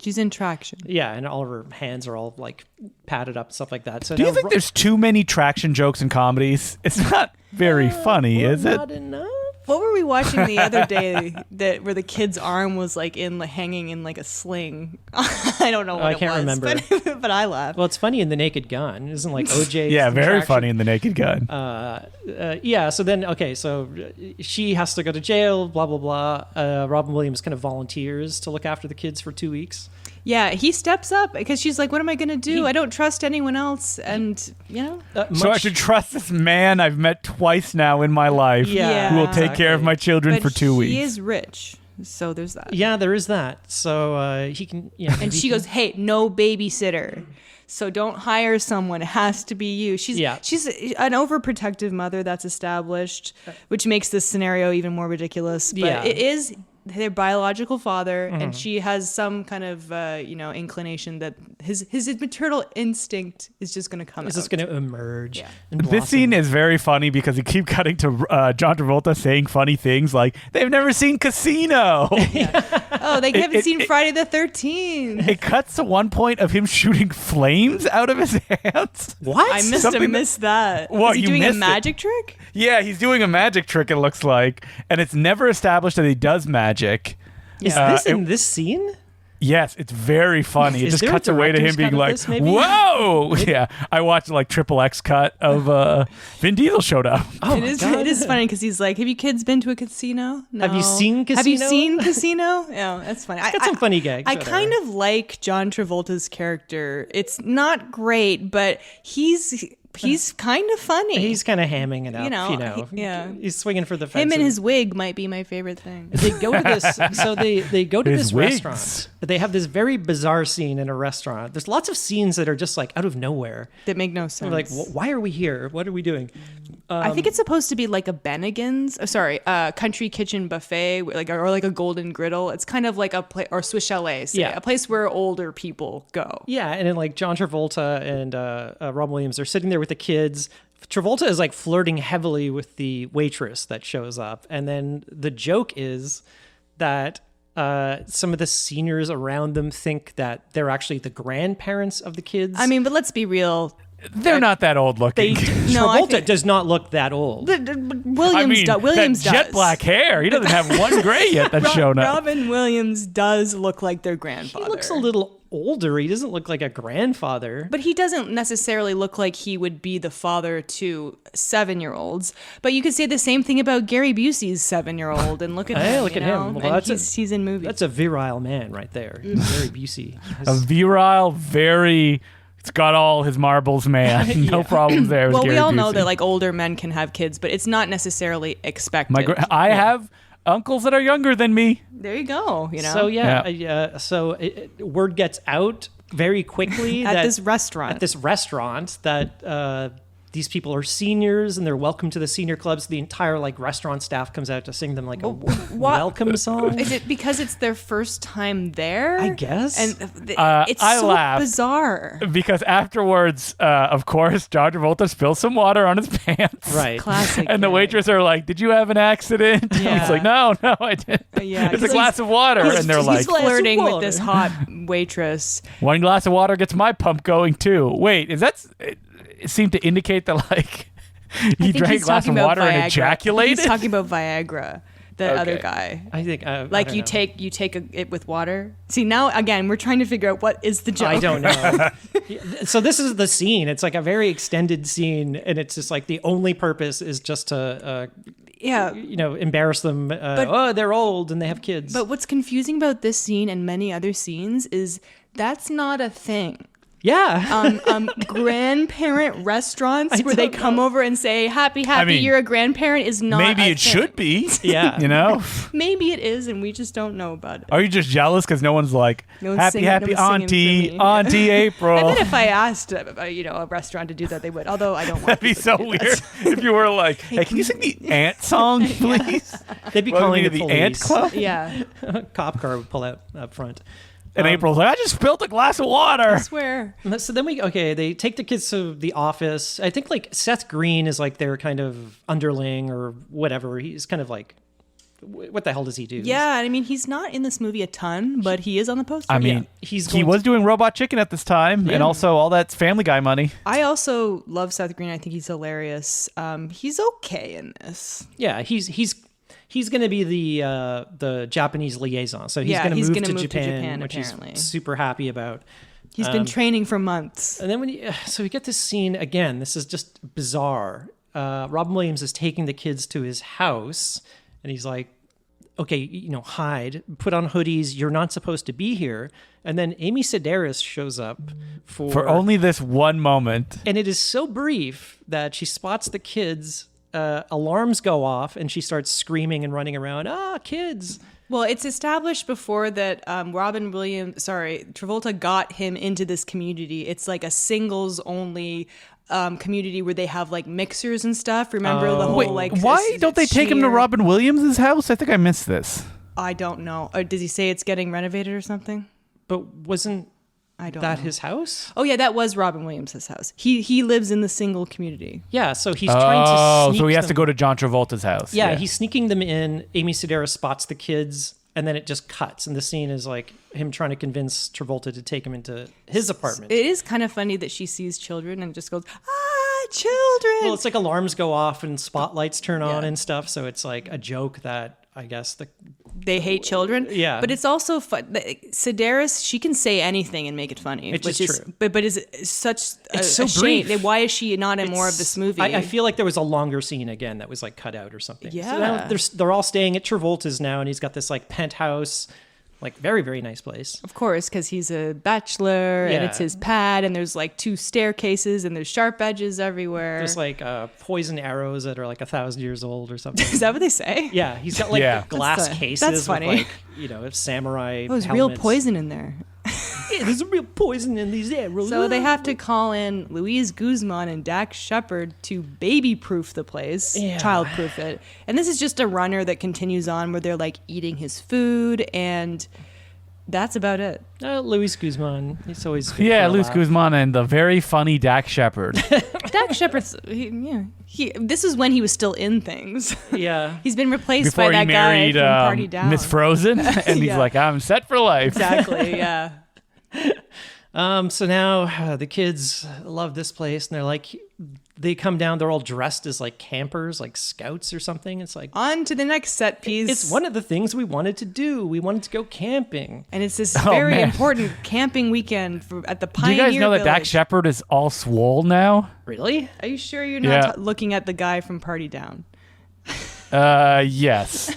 She's in traction. yeah, and all of her hands are all like padded up and stuff like that. So Do you now think there's too many traction jokes in comedies? It's not very funny, is it? Not enough. What were we watching the other day where the kid's arm was like hanging in like a sling? I don't know what I it can't was, remember. but I laughed. Well, it's funny in The Naked Gun, isn't like OJ? Yeah, very funny in The Naked Gun. Yeah. So then, so she has to go to jail. Blah blah blah. Robin Williams kind of volunteers to look after the kids for 2 weeks. Yeah, he steps up because she's like, "What am I going to do? I don't trust anyone else." And So I should trust this man I've met twice now in my life Yeah, who will take care of my children but for 2 weeks. he is rich, so there's that. Yeah, there is that. So he can. Yeah, And she goes, "Hey, no babysitter. So don't hire someone. It has to be you." She's an overprotective mother, that's established, which makes this scenario even more ridiculous. But Yeah. it is their biological father, and she has some kind of inclination that his maternal instinct is just going to come out. Is this going to emerge? Yeah. and This blossom? scene is very funny because you keep cutting to John Travolta saying funny things like, they've never seen Casino. Oh, they haven't seen Friday the 13th. It cuts to one point of him shooting flames out of his hands. What? I missed that. What, Is he you doing a missed it? magic trick? Yeah, he's doing a magic trick, it looks like. And it's never established that he does magic. Is this in this scene? Yes, it's very funny. It Is just there a cuts away to him director's being cut of like, this, maybe? whoa! Yeah, I watched like Triple X cut of Vin Diesel showed up. Oh It my is. God. It is funny because he's like, "Have you kids been to a casino? No. Have you seen Have you Casino?" seen Casino? Yeah, that's funny. Got some funny gags. I whatever. kind of like John Travolta's character. It's not great, but he's kind of funny. He's kind of hamming it up. yeah. He's swinging for the fences. Him and his wig might be my favorite thing. They go to this. So they go to His this wigs. restaurant. They have this very bizarre scene in a restaurant. There's lots of scenes that are just like out of nowhere. That make no sense. We're like, why are we here? What are we doing? I think it's supposed to be like a Bennigan's. Country kitchen buffet, or like a Golden Griddle. It's kind of like a place, or Swiss Chalet. Say, Yeah. a place where older people go. Yeah, and then like John Travolta and Robin Williams are sitting there with the kids. Travolta is like flirting heavily with the waitress that shows up, and then the joke is that some of the seniors around them think that they're actually the grandparents of the kids. I mean, but let's be real. They're not that old looking. No, I Travolta think- does not look that old. Williams that jet does. black hair. He doesn't have one gray yet that's shown up. Robin Williams does look like their He grandfather. looks a little older. He doesn't look like a grandfather. But he doesn't necessarily look like he would be the father to 7-year-olds. But you could say the same thing about Gary Busey's 7-year-old. And look at Hey, him. look you at know? him. Well, And that's he's in movies. That's a virile man right there. Very Busey. A virile, very. It's got all his marbles, man. No problems there. With well, we Gary all know Busey. that like older men can have kids, but it's not necessarily expected. I have uncles that are younger than me. There you go. You know, So so word gets out very quickly at this restaurant. At this restaurant that these people are seniors and they're welcome to the senior clubs. The entire like restaurant staff comes out to sing them like a welcome song. Is it because it's their first time there? I guess. And it's I so laughed. bizarre. Because afterwards, of course, John Travolta spills some water on his pants. Right. Classic. And the gag. waitress are like, "Did you have an accident?" Yeah. He's like, "No, I didn't. Yeah, It's a he's- glass of water." And they're he's like, flirting with water. this hot waitress. "One glass of water gets my pump going too." Wait, it seemed to indicate that like I he think drank a he's glass talking of about water and Viagra. ejaculated? He's talking about Viagra. the other Okay. guy. I think Like you take it with water. See, now again we're trying to figure out what is the joke. I don't know. So this is the scene. It's like a very extended scene, and it's just like the only purpose is just to, Yeah. embarrass them. Oh, they're old and they have kids. But what's confusing about this scene and many other scenes is that's not a thing. yeah. Grandparent restaurants I where they don't come know. over and say happy mean, you're a grandparent is not Maybe a it thing. should be. Yeah. You know? Maybe it is and we just don't know about it. Are you just jealous because no one's like, No one's happy, singing- happy no one's singing for Auntie, me. Auntie April? I bet if I asked a restaurant to do that they would, although I don't want That'd be people so to do weird that. if you were like, hey, can you sing the Ant song, please? They'd be Welcome calling to the the Ant police. Club? Yeah, Cop car would pull out up front. And April's like, I just spilled a glass of water. I swear. So then they take the kids to the office. I think like Seth Green is like their kind of underling or whatever. He's kind of like, what the hell does he do? Yeah, I mean he's not in this movie a ton, but he is on the poster. I mean, He's he going was doing Robot Chicken at this time, and also all that Family Guy money. I also love Seth Green. I think he's hilarious. He's okay in this. Yeah, he's going to be the Japanese liaison. So he's Yeah, going to he's move gonna to move to Japan, Japan, which apparently. he's super happy about. He's been training for months. And then so we get this scene again. This is just bizarre. Robin Williams is taking the kids to his house, and he's like, "Okay, hide, put on hoodies. You're not supposed to be here." And then Amy Sedaris shows up For only this one moment. and it is so brief that she spots the kids. Alarms go off, and she starts screaming and running around. Ah, kids! Well, it's established before that Travolta got him into this community. It's like a singles only community where they have like mixers and stuff. Remember the whole like. Why don't they take him to cheer- Robin Williams' house? I think I missed this. I don't know. Or does he say it's getting renovated or something? But wasn't I don't that know. his house? Oh yeah, that was Robin Williams' house. He lives in the single community. Yeah, so he's trying to sneak so he has to them. go to John Travolta's house. Yeah, he's sneaking them in. Amy Sedaris spots the kids, and then it just cuts. And the scene is like him trying to convince Travolta to take him into his apartment. It is kind of funny that she sees children and just goes, children. Well, it's like alarms go off and spotlights turn on Yeah. and stuff. So it's like a joke that I guess they hate children. Yeah. But it's also fun. Sedaris, she can say anything and make it funny. Which is true. But is such a, It's so a shame. brief. Why is she not in more of this movie? I feel like there was a longer scene again that was like cut out or something. So Yeah. now they're all staying at Travolta's now, and he's got this like penthouse, like very, very nice place. Of course, because he's a bachelor and Yeah. it's his pad, and there's like 2 staircases and there's sharp edges everywhere. There's like poison arrows that are like 1,000 years old or something. Is that what they say? Yeah, he's got like Yeah. glass That's cases funny. with like, samurai Oh, there's real helmets. poison in there. Yeah, there's real poison in these arrows. So they have to call in Luis Guzman and Dax Shepard to baby-proof the place, Yeah. child-proof it. And this is just a runner that continues on where they're like eating his food, and that's about it. Luis Guzman. He's always good Yeah, for a Luis laugh. Guzman and the very funny Dak Shepard. Dax Shepard's, this is when he was still in things. Yeah. He's been replaced Before by he that married guy from Party Down. Miss Frozen, and he's Yeah. like, I'm set for life. Exactly, yeah. So now the kids love this place, and they're like, they come down. They're all dressed as like campers, like scouts or something. It's like On to the next set piece. it's one of the things we wanted to do. We wanted to go camping. And it's this Oh, very man. important camping weekend at the Do Pioneer you guys know that Dak Village. Shepard is all swole now? Really? Are you sure you're not Yeah. looking at the guy from Party Down? Yes.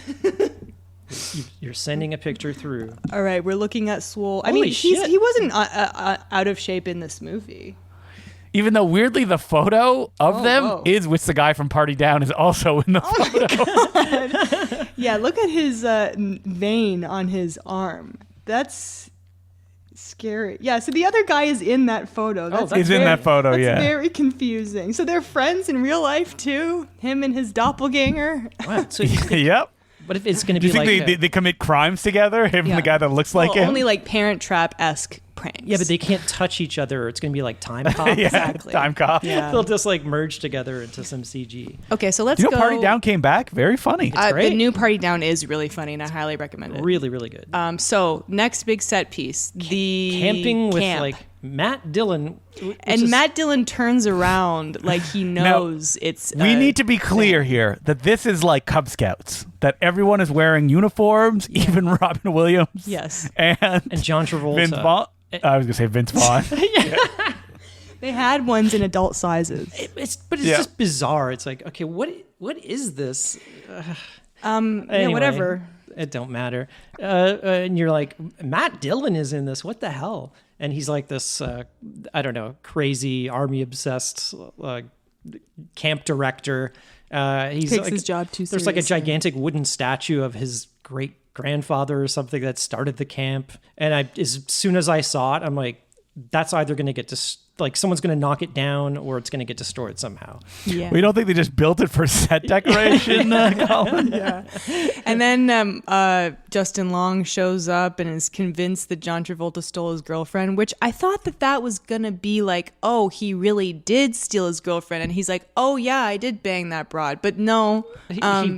You're sending a picture through. All right, we're looking at Swole. I Holy mean, shit. he wasn't out of shape in this movie. Even though weirdly the photo of Oh, them whoa. is with the guy from Party Down is also in the photo. Yeah, look at his vein on his arm. That's scary. Yeah, so the other guy is in that photo. That's He's in that photo, that's yeah. very confusing. So they're friends in real life too? Him and his doppelganger? Wow. So Yep. what if it's going to Do be you think like? they commit crimes together? Him Yeah. and the guy that looks like Well, him? only like Parent Trap-esque pranks. yeah, but they can't touch each other. It's going to be like Time Cop. yeah, exactly. Time cop. Yeah. They'll just like merge together into some CG. Okay, so let's You know, go. Party Down came back. Very funny. The great. new Party Down is really funny, and I highly recommend it. Really, really good. So next big set piece, the Camping with camp. like Matt Dillon. And Matt Dillon turns around like he knows it's. We need to be clear here that this is like Cub Scouts, that everyone is wearing uniforms, even Robin Williams. Yes. And John Travolta. Vince Vaughn. I was going to say Vince Vaughn. They had ones in adult sizes. It's just bizarre. It's like, okay, what is this? Yeah, whatever. It don't matter. And you're like, Matt Dillon is in this. What the hell? And he's like this, I don't know, crazy army obsessed camp director. He's Takes like, his job too There's like a seriously. gigantic wooden statue of his great grandfather or something that started the camp. And as soon as I saw it, I'm like, that's either going to get someone's going to knock it down or it's going to get destroyed somehow. Yeah. We don't think they just built it for set decoration, Colin? Yeah. And then Justin Long shows up and is convinced that John Travolta stole his girlfriend, which I thought that was going to be like, oh, he really did steal his girlfriend. And he's like, oh, yeah, I did bang that broad. But no,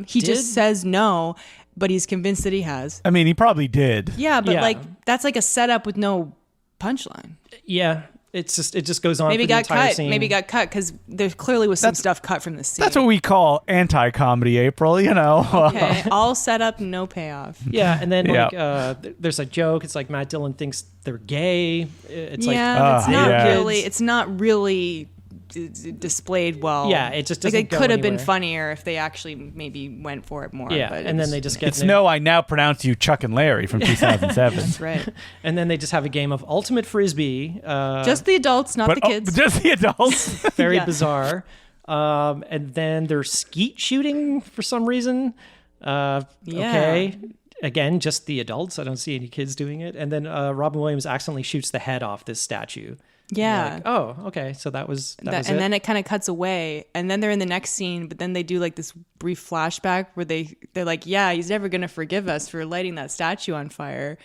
he just says no, but he's convinced that he has. I mean, he probably did. Yeah, but that's like a setup with no punchline. Yeah. It just goes on. Maybe for the got entire cut. scene. Maybe got cut because there clearly was some stuff cut from the scene. That's what we call anti-comedy, April, you know. Okay, all set up, no payoff. Yeah, and then Yeah. there's a joke. It's like Matt Dillon thinks they're gay. It's Yeah, like it's not yeah. really. It's not really displayed well. Yeah, it just like doesn't it go could have been anywhere. funnier if they actually maybe went for it more. yeah, but and then they just get It's no, I now pronounce you Chuck and Larry from 2007. That's right. and then they just have a game of ultimate frisbee. Just the adults, not the kids. Just the adults. Very Yeah. bizarre. And then they're skeet shooting for some reason. Okay. Again, just the adults. I don't see any kids doing it. And then Robin Williams accidentally shoots the head off this statue. Yeah. Like, oh, okay. So that was it. And then it kind of cuts away, and then they're in the next scene. But then they do like this brief flashback where they're like, "Yeah, he's never gonna forgive us for lighting that statue on fire."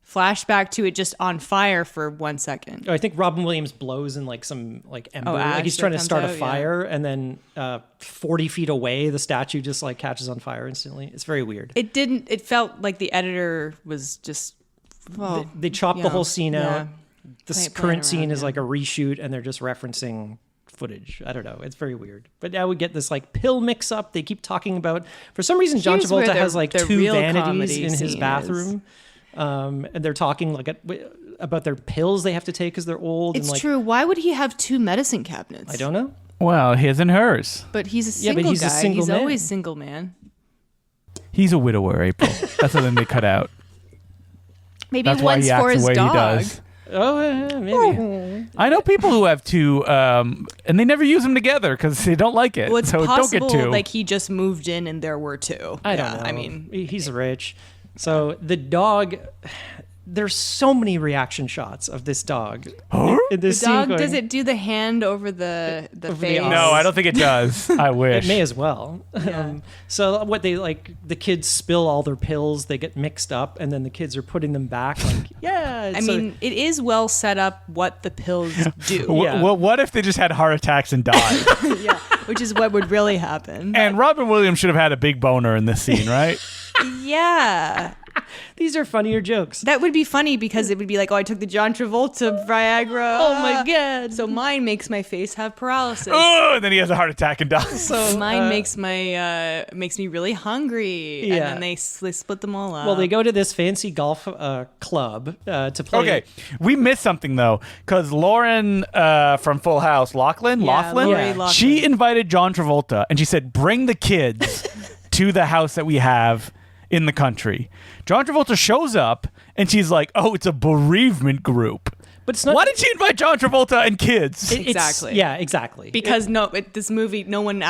Flashback to it just on fire for 1 second. I think Robin Williams blows in like some like ember. ash Like he's that trying to comes start a out, yeah. fire, and then 40 feet away, the statue just like catches on fire instantly. It's very weird. It felt like the editor was just. Well, They chopped the whole scene out. This Playing current scene around, is like a reshoot, and they're just referencing footage. I don't know. It's very weird. But now we get this like pill mix up. They keep talking about, for some reason, John Here's where Travolta the- has like the 2 real vanities comedy in his scene bathroom. And they're talking like about their pills they have to take because they're old. It's and, like, true. Why would he have 2 medicine cabinets? I don't know. Well, his and hers. But he's a Yeah, single but he's guy. a single he's man. always single man. He's a widower, April. That's something they cut out. Maybe That's why once he for acts his the way dog. he does. Oh, yeah, maybe. I know people who have 2, and they never use them together because they don't like it. Well, it's so possible don't get 2. like he just moved in and there were 2. I don't know. I mean, he's rich. So the dog, there's so many reaction shots of this dog. In this the dog, scene going- does it do the hand over the Over the face? eyes. No, I don't think it does. I wish. It may as well. So what they like, the kids spill all their pills, they get mixed up, and then the kids are putting them back. Like, yeah. I mean, it is well set up what the pills do. Yeah. Well, what if they just had heart attacks and died? Yeah, which is what would really happen. And Robin Williams should have had a big boner in this scene, right? Yeah. these are funnier jokes. That would be funny because it would be like, oh, I took the John Travolta Viagra. Oh my God. So mine makes my face have paralysis. Oh, and then he has a heart attack and dies. So mine makes me really hungry. Yeah. And then they split them all up. Well, they go to this fancy golf club to play. Okay, we missed something though, because Lauren from Full House, Laughlin, Lori Loughlin. she invited John Travolta, and she said, "Bring the kids to the house that we have in the country." John Travolta shows up, and she's like, "Oh, it's a bereavement group." But it's not. Why did she invite John Travolta and kids? Exactly. Yeah, exactly. Because this movie, no one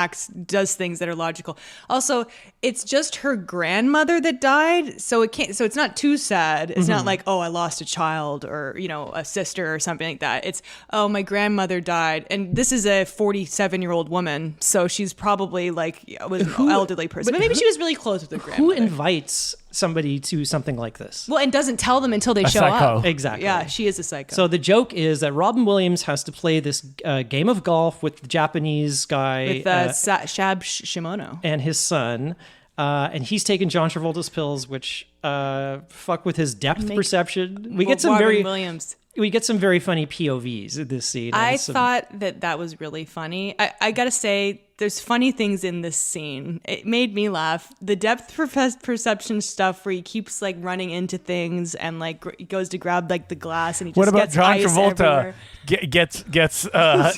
does things that are logical. Also, it's just her grandmother that died, so it's not too sad. It's not like, oh, I lost a child or a sister or something like that. It's, oh, my grandmother died, and this is a 47-year-old woman, so she's probably was an elderly person, but maybe she was really close with her grandmother. Who invites somebody to something like this? Well, and doesn't tell them until they show psycho. up. Exactly. Yeah, she is a psycho. So the joke is that Robin Williams has to play this game of golf with the Japanese guy with Shab Shimono and his son, and he's taking John Travolta's pills, which fuck with his depth perception. We get some Robin very Williams. we get some very funny POVs in this scene. I thought that was really funny. I gotta say, there's funny things in this scene. It made me laugh. The depth perception stuff where he keeps like running into things and like goes to grab like the glass and he just What about gets John ice Travolta everywhere. gets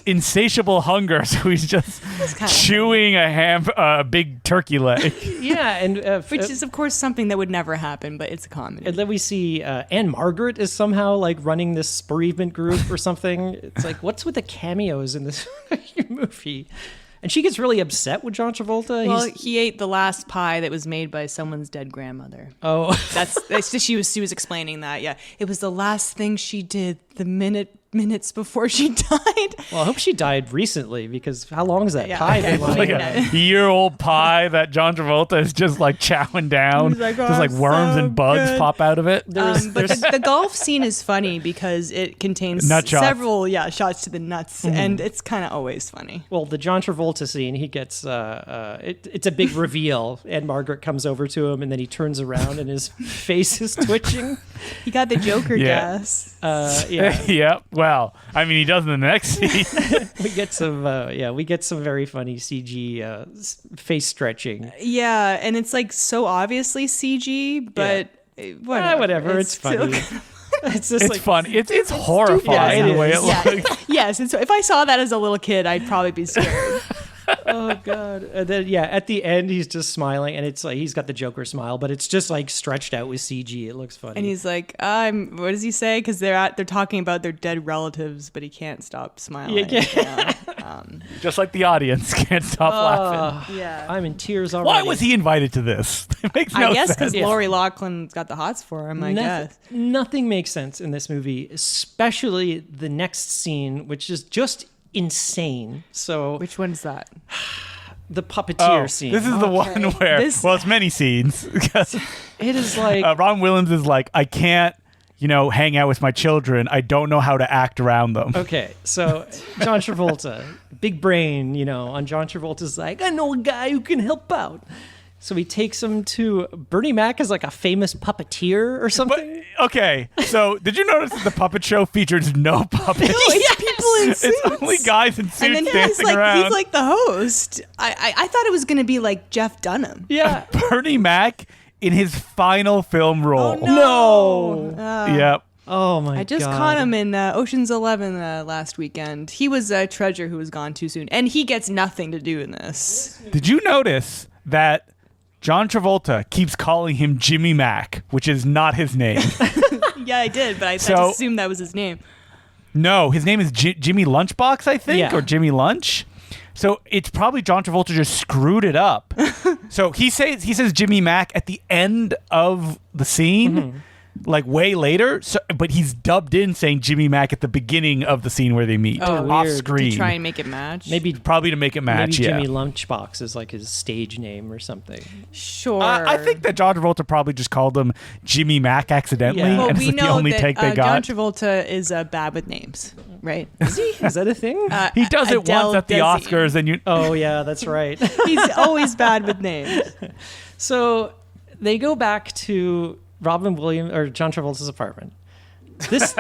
insatiable hunger, so he's just chewing a big turkey leg. Yeah, and Which is of course something that would never happen, but it's a comedy. and then we see Anne Margaret is somehow like running this bereavement group or something. It's like, what's with the cameos in this movie? And she gets really upset with John Travolta. Well, he ate the last pie that was made by someone's dead grandmother. Oh, That's she was explaining that. Yeah, it was the last thing she did the minutes before she died. well, I hope she died recently, because how long is that Yeah. pie been Like lying a- there? Year-old pie that John Travolta is just like chowing down. He's like, "Oh, just like worms so and bugs good." pop out of it. But the golf scene is funny because it contains Nut shots. several shots to the nuts, and it's kind of always funny. Well, the John Travolta scene, he gets it's a big reveal. And Margaret comes over to him, and then he turns around, and his face is twitching. He got the Joker Yeah. gas. Yeah, Yep. Well, I mean, he does in the next scene. we get some very funny CG face stretching. Yeah, and it's like so obviously CG, but Whatever. It's still funny. It's just It's like fun. It's horrifying Yeah, the way it it is. looks. Yes, and so if I saw that as a little kid, I'd probably be scared. Oh god. And then at the end he's just smiling, and it's like he's got the Joker smile, but it's just like stretched out with CG. It looks funny. And he's like, what does he say? Because they're talking about their dead relatives, but he can't stop smiling. Yeah. Just like the audience can't stop laughing. Yeah. I'm in tears already. Why was he invited to this? It makes no I guess sense. because Lori Loughlin's got the hots for him, I guess. Nothing makes sense in this movie, especially the next scene, which is just insane. So Which one's that? the puppeteer Oh, scene. this is the one where, well, it's many scenes. Because It is like Ron Williams is like, I can't, hang out with my children. I don't know how to act around them. okay, so John Travolta, big brain, on John Travolta's like, I know a guy who can help out. So he takes him to Bernie Mac is like a famous puppeteer or But, something. okay, so did you notice that the puppet show features no puppets? It's people in suits. It's only guys in suits And then dancing around. he's like the host. I thought it was going to be like Jeff Dunham. Yeah. Bernie Mac in his final film role. No. Yep. Oh my god. I just caught him in Ocean's 11 last weekend. He was a treasure who was gone too soon. And he gets nothing to do in this. Did you notice that John Travolta keeps calling him Jimmy Mac, which is not his name? Yeah, I did, but I just assumed that was his name. No, his name is Jimmy Lunchbox, I think, Yeah. or Jimmy Lunch. So it's probably John Travolta just screwed it up. So he says Jimmy Mac at the end of the scene, like way later. So, but he's dubbed in saying Jimmy Mac at the beginning of the scene where they meet off weird. screen. To try and make it match. Maybe Probably to make it match. maybe yeah. Jimmy Lunchbox is like his stage name or something. Sure. I think that John Travolta probably just called him Jimmy Mac accidentally, Yeah. Well, and we it's the know only that take they John got. Travolta is bad with names, right? Is he? Is that a thing? He does it Adele once at the Dazeem. Oscars, and you. Oh yeah, that's right. He's always bad with names. So they go back to Robin Williams or John Travolta's apartment. This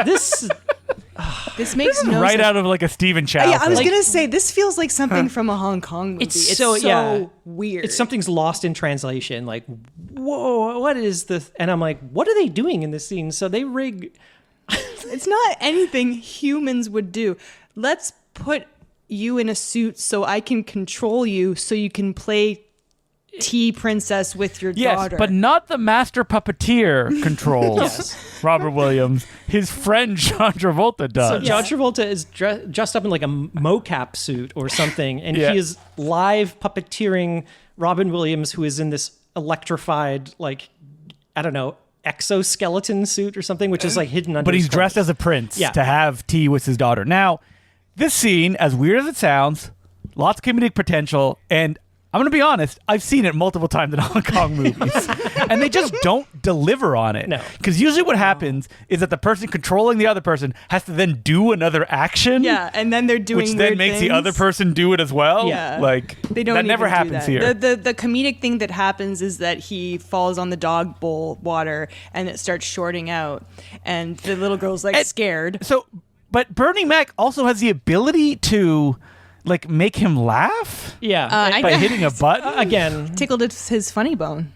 This makes no right sense. out of like a Stephen Chow. Yeah, I was film. gonna say this feels like something from a Hong Kong movie. It's so weird. it's something's lost in translation. Like, whoa, what is this? And I'm like, what are they doing in this scene? So they rig. It's not anything humans would do. Let's put you in a suit so I can control you, so you can play tea princess with your Yes, daughter. but not the master puppeteer controls Robert Williams. His friend John Travolta So does. John Travolta is dressed up in like a mocap suit or something, and Yeah. he is live puppeteering Robin Williams, who is in this electrified, like, I don't know, exoskeleton suit or something, which is like hidden under. But he's his dressed clothes. as a prince Yeah. to have tea with his daughter. Now, this scene, as weird as it sounds, lots of comedic potential, and I'm going to be honest, I've seen it multiple times in Hong Kong movies, and they just don't deliver on it. No. Because usually what happens is that the person controlling the other person has to then do another action. Yeah, and then they're doing which then weird makes the things. other person do it as well. Yeah. Like, They don't that never even do happens that. here. The comedic thing that happens is that he falls on the dog bowl water and it starts shorting out, and the little girl's like scared. So, but Bernie Mac also has the ability to like make him laugh. Yeah. By hitting a button. Again, Tickled his funny bone.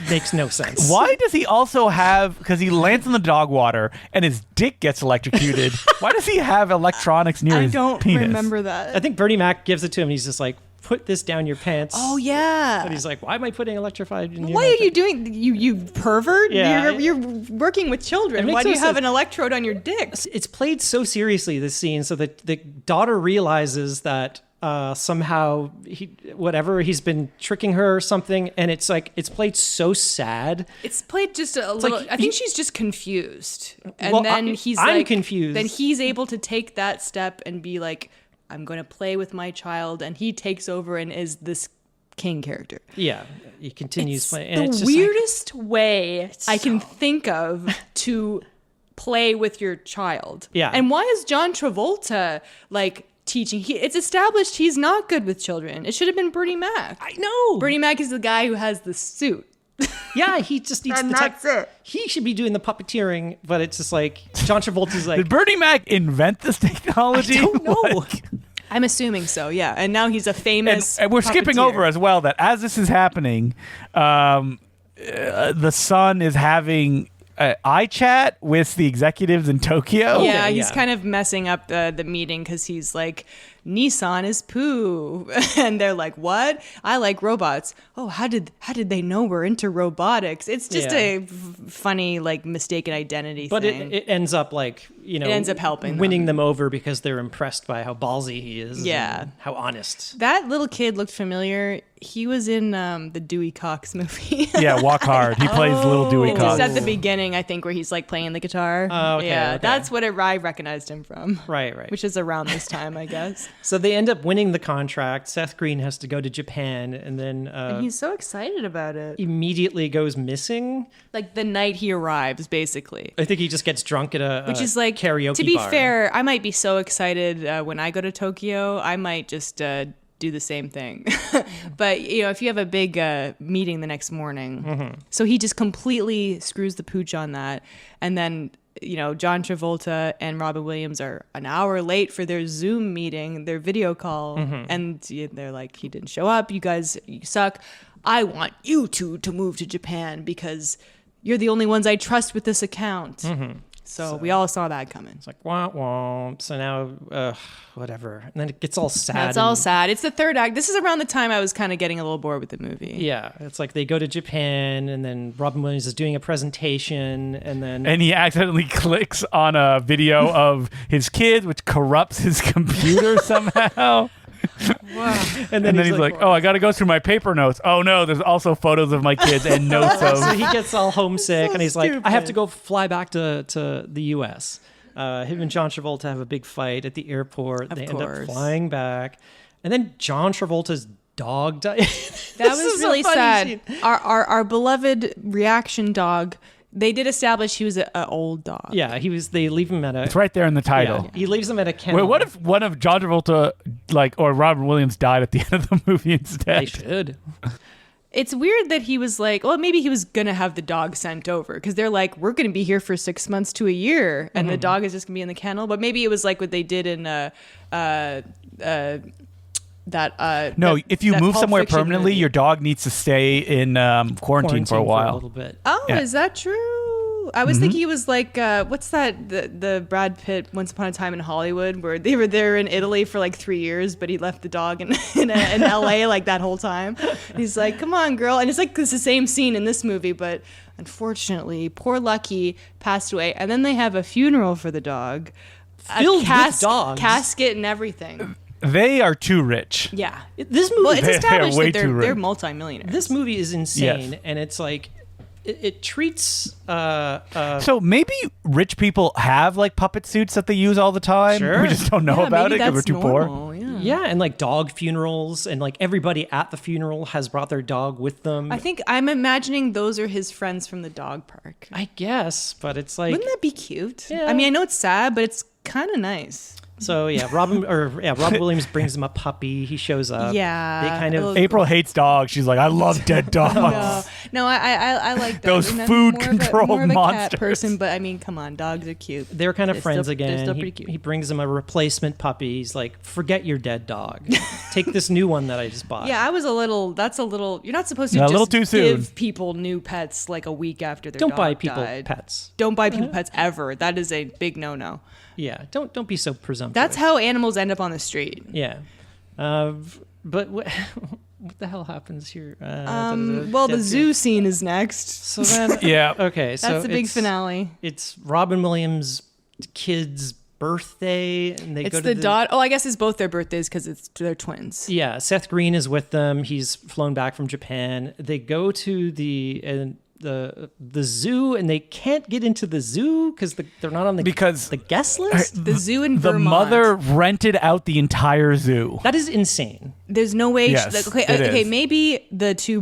Makes no sense. Why does he also have, because he lands in the dog water and his dick gets electrocuted, why does he have electronics near his I don't penis? remember that. I think Bernie Mac gives it to him. And he's just like, put this down your pants. Oh yeah. And he's like, why am I putting electrified in your Why are you doing you pervert? Yeah. You're working with children. It Why makes do no you have sense. an electrode on your dick? It's played so seriously, this scene, so that the daughter realizes that somehow he's been tricking her or something, and it's like it's played so sad. It's played just a little. like I think she's just confused, and Well, then I'm like, confused. Then he's able to take that step and be like, "I'm going to play with my child," and he takes over and is this king character. Yeah, he continues It's playing. And the it's just like, weirdest way I can think of to play with your child. Yeah. And why is John Travolta like teaching? It's established he's not good with children. It should have been Bernie Mac. I know. Bernie Mac is the guy who has the suit. Yeah, he just needs And the that's it. He should be doing the puppeteering, but it's just like John Travolta's like, Did Bernie Mac invent this technology? I don't know. Like- I'm assuming so, yeah. And now he's a famous and we're skipping puppeteer. over as well that as this is happening, the son is having eye chat with the executives in Tokyo. Yeah, Okay, he's yeah. kind of messing up the meeting because he's like, Nissan is poo. And they're like, what? I like robots. Oh, how did they know we're into robotics? It's just Yeah. a funny, like, mistaken identity but thing. it ends up like, It ends up helping winning them over because they're impressed by how ballsy he is. Yeah. and how honest. That little kid looked familiar. He was in the Dewey Cox movie. Yeah, Walk Hard. He plays little Dewey It's Cox. just at the beginning, I think, where he's like playing the guitar. Oh, okay, yeah, okay. that's what I recognized him from. Right. Which is around this time, I guess. So they end up winning the contract. Seth Green has to go to Japan, and then And he's so excited about it. immediately goes missing. Like the night he arrives, basically. I think he just gets drunk at a Which is like, karaoke to be bar. fair, I might be so excited when I go to Tokyo, I might just do the same thing. But, if you have a big meeting the next morning. Mm-hmm. So he just completely screws the pooch on that. And then, John Travolta and Robin Williams are an hour late for their Zoom meeting, their video call. Mm-hmm. And they're like, he didn't show up. You guys, you suck. I want you two to move to Japan because you're the only ones I trust with this account. Mm-hmm. So we all saw that coming. It's like, wah, wah. So now, whatever. And then it gets all sad. That's all and- sad. It's the third act. This is around the time I was kind of getting a little bored with the movie. Yeah, it's like they go to Japan, and then Robin Williams is doing a presentation, and then And he accidentally clicks on a video of his kids, which corrupts his computer somehow. and And then he's like, oh, I got to go through my paper notes. Oh, no, there's also photos of my kids and notes So of... he gets all homesick, So and he's like, I have to stupid. go fly back to the U.S. Him and John Travolta have a big fight at the airport. They end up course. flying back, and then John Travolta's dog dies. That was really sad. Our beloved reaction dog, they did establish he was an old dog. Yeah, they leave him at a. It's right there in the title. Yeah, he leaves him at a kennel. Wait, what if one of John Travolta, or Robin Williams died at the end of the movie instead? they should? It's weird that he was like, well, maybe he was going to have the dog sent over because they're like, we're going to be here for 6 months to a year and the dog is just going to be in the kennel. But maybe it was like what they did in No, if you that move Pulp somewhere Fiction permanently, movie. your dog needs to stay in quarantine for a while. little bit. Oh, Yeah. is that true? I was thinking he was like, what's that? The Brad Pitt Once Upon a Time in Hollywood, where they were there in Italy for like 3 years, but he left the dog in LA like that whole time. He's like, come on, girl. And it's like it's the same scene in this movie, but unfortunately, poor Lucky passed away. And then they have a funeral for the dog, Filled with dogs. casket and everything. They are too rich. Yeah. This movie. Well, it's They are established way that too they're rich. multimillionaires. This movie is insane, Yes. and it's like it treats. So maybe rich people have like puppet suits that they use all the time. Sure. We just don't know Yeah, about maybe it because we're that's too poor. normal, yeah. Yeah, and like dog funerals, and like everybody at the funeral has brought their dog with them. I think I'm imagining those are his friends from the dog park. I guess, but it's like, Wouldn't that be cute? Yeah. I mean, I know it's sad, but it's kind of nice. so yeah, Robin Williams brings him a puppy. He shows up. Yeah. They kind of Well, April hates dogs. She's like, I love dead dogs. No, I like Those dogs. I'm food more control of a monsters. cat person, but I mean, come on, dogs are cute. they're kind of They're friends still- they're again. still pretty cute. He brings him a replacement puppy. He's like, forget your dead dog. Take this new one that I just bought. Yeah, that's a little. You're not supposed to Yeah, a just little too soon. give people new pets like a week after their Don't dog buy people died. pets. Don't buy people pets ever. That is a big no-no. Yeah, don't be so presumptuous. That's how animals end up on the street. Yeah. But what the hell happens here? Well, the zoo scene is next. So then, Yeah. okay, so That's the big it's- finale. It's Robin Williams' kid's birthday, and they It's go to the daughter. Oh, I guess it's both their birthdays because they're twins. Yeah, Seth Green is with them. He's flown back from Japan. They go to the zoo, and they can't get into the zoo because they're not on the guest list. The zoo in The Vermont. mother rented out the entire zoo. That is insane. There's no way. Yes, Okay, it okay, is. maybe the two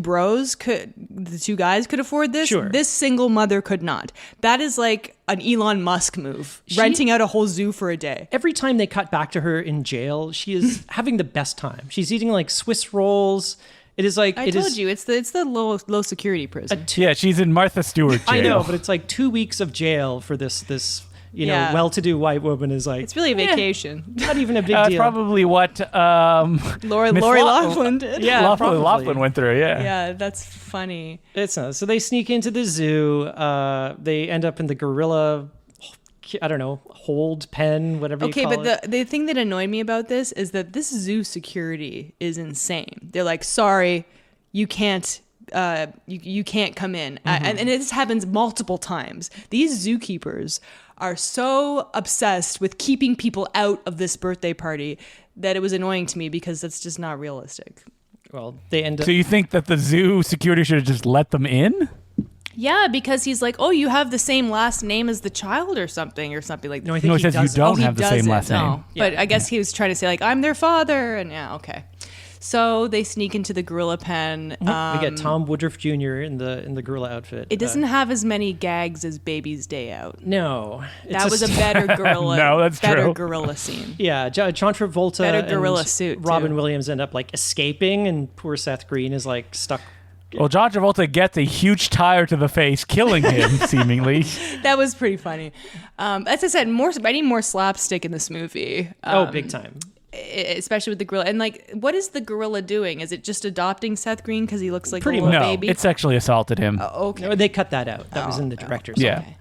guys could afford this. Sure. This single mother could not. That is like an Elon Musk move, renting out a whole zoo for a day. Every time they cut back to her in jail, she is having the best time. She's eating like Swiss rolls. It is like I told you, it's the low security prison. Yeah, she's in Martha Stewart jail. I know, but it's like 2 weeks of jail for this Yeah. well-to-do white woman is like, It's really a vacation. not even a big It's deal. probably what Lori Miss Laughlin did. Yeah, probably. Laughlin went through. Yeah. Yeah, that's funny. It's not. So they sneak into the zoo. They end up in the gorilla, I don't know, hold pen, whatever you Okay, call but it. the thing that annoyed me about this is that this zoo security is insane. They're like, sorry, you can't. You can't come in, and this happens multiple times. These zookeepers are so obsessed with keeping people out of this birthday party that it was annoying to me because that's just not realistic. Well, they end up. So you think that the zoo security should have just let them in? Yeah, because he's like, oh, you have the same last name as the child or something like that. No, I think No, it he says you doesn't. don't he have the same doesn't. last name. No, but I guess he was trying to say like, I'm their father, and yeah, okay. So they sneak into the gorilla pen. we get Tom Woodruff Jr. in the gorilla outfit. It doesn't have as many gags as Baby's Day Out. No, That was a better gorilla. No, that's better true. gorilla scene. Yeah, John Travolta Better and gorilla suit, Robin too. Williams end up like escaping, and poor Seth Green is like stuck. Well, John Travolta gets a huge tire to the face, killing him, seemingly. That was pretty funny. As I said, I need more slapstick in this movie. Big time. Especially with the gorilla. And like, what is the gorilla doing? Is it just adopting Seth Green because he looks like Pretty a little No, baby? it sexually assaulted him. Okay. No, they cut that out. That was in the director's. Yeah. cut. Okay.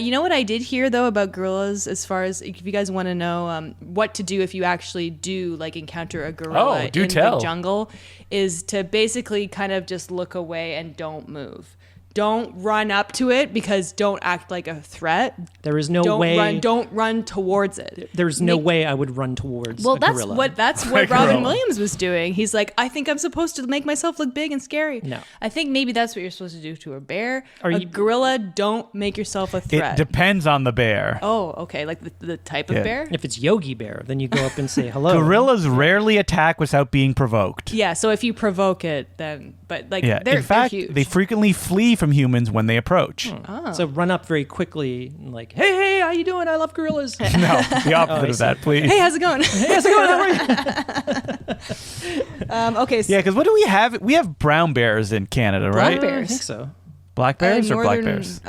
You know what I did hear though about gorillas, as far as if you guys want to know what to do if you actually do like encounter a gorilla Oh, do in tell. the jungle, is to basically kind of just look away and don't move. Don't run up to it because don't act like a threat. There is no way. Don't run towards it. There's no Make- way I would run towards Well, a that's gorilla. what Gorilla. Robin Williams was doing. He's like, I think I'm supposed to make myself look big and scary. No. I think maybe that's what you're supposed to do to a bear. Are a you- gorilla, don't make yourself a It threat. depends on the bear. Oh, okay. Like the type of Yeah. bear? If it's Yogi Bear, then you go up and say hello. Gorillas rarely attack without being provoked. Yeah, so if you provoke it, then, but like, Yeah. they're, In fact, they're huge. they frequently flee from humans when they approach. Oh. So run up very quickly and like, hey, how you doing? I love gorillas. No, the opposite of that, please. Hey, how's it going? Hey, how's it going? How are you? Okay, so Yeah, because what do we have? We have brown bears in Canada, Black right? bears. I think so. Black bears or black northern, bears?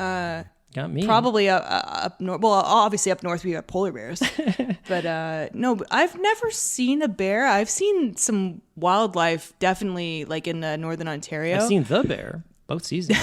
Got me. Probably up north. Well, obviously up north we got polar bears, but no, but I've never seen a bear. I've seen some wildlife, definitely like in northern Ontario. I've seen the bear both seasons.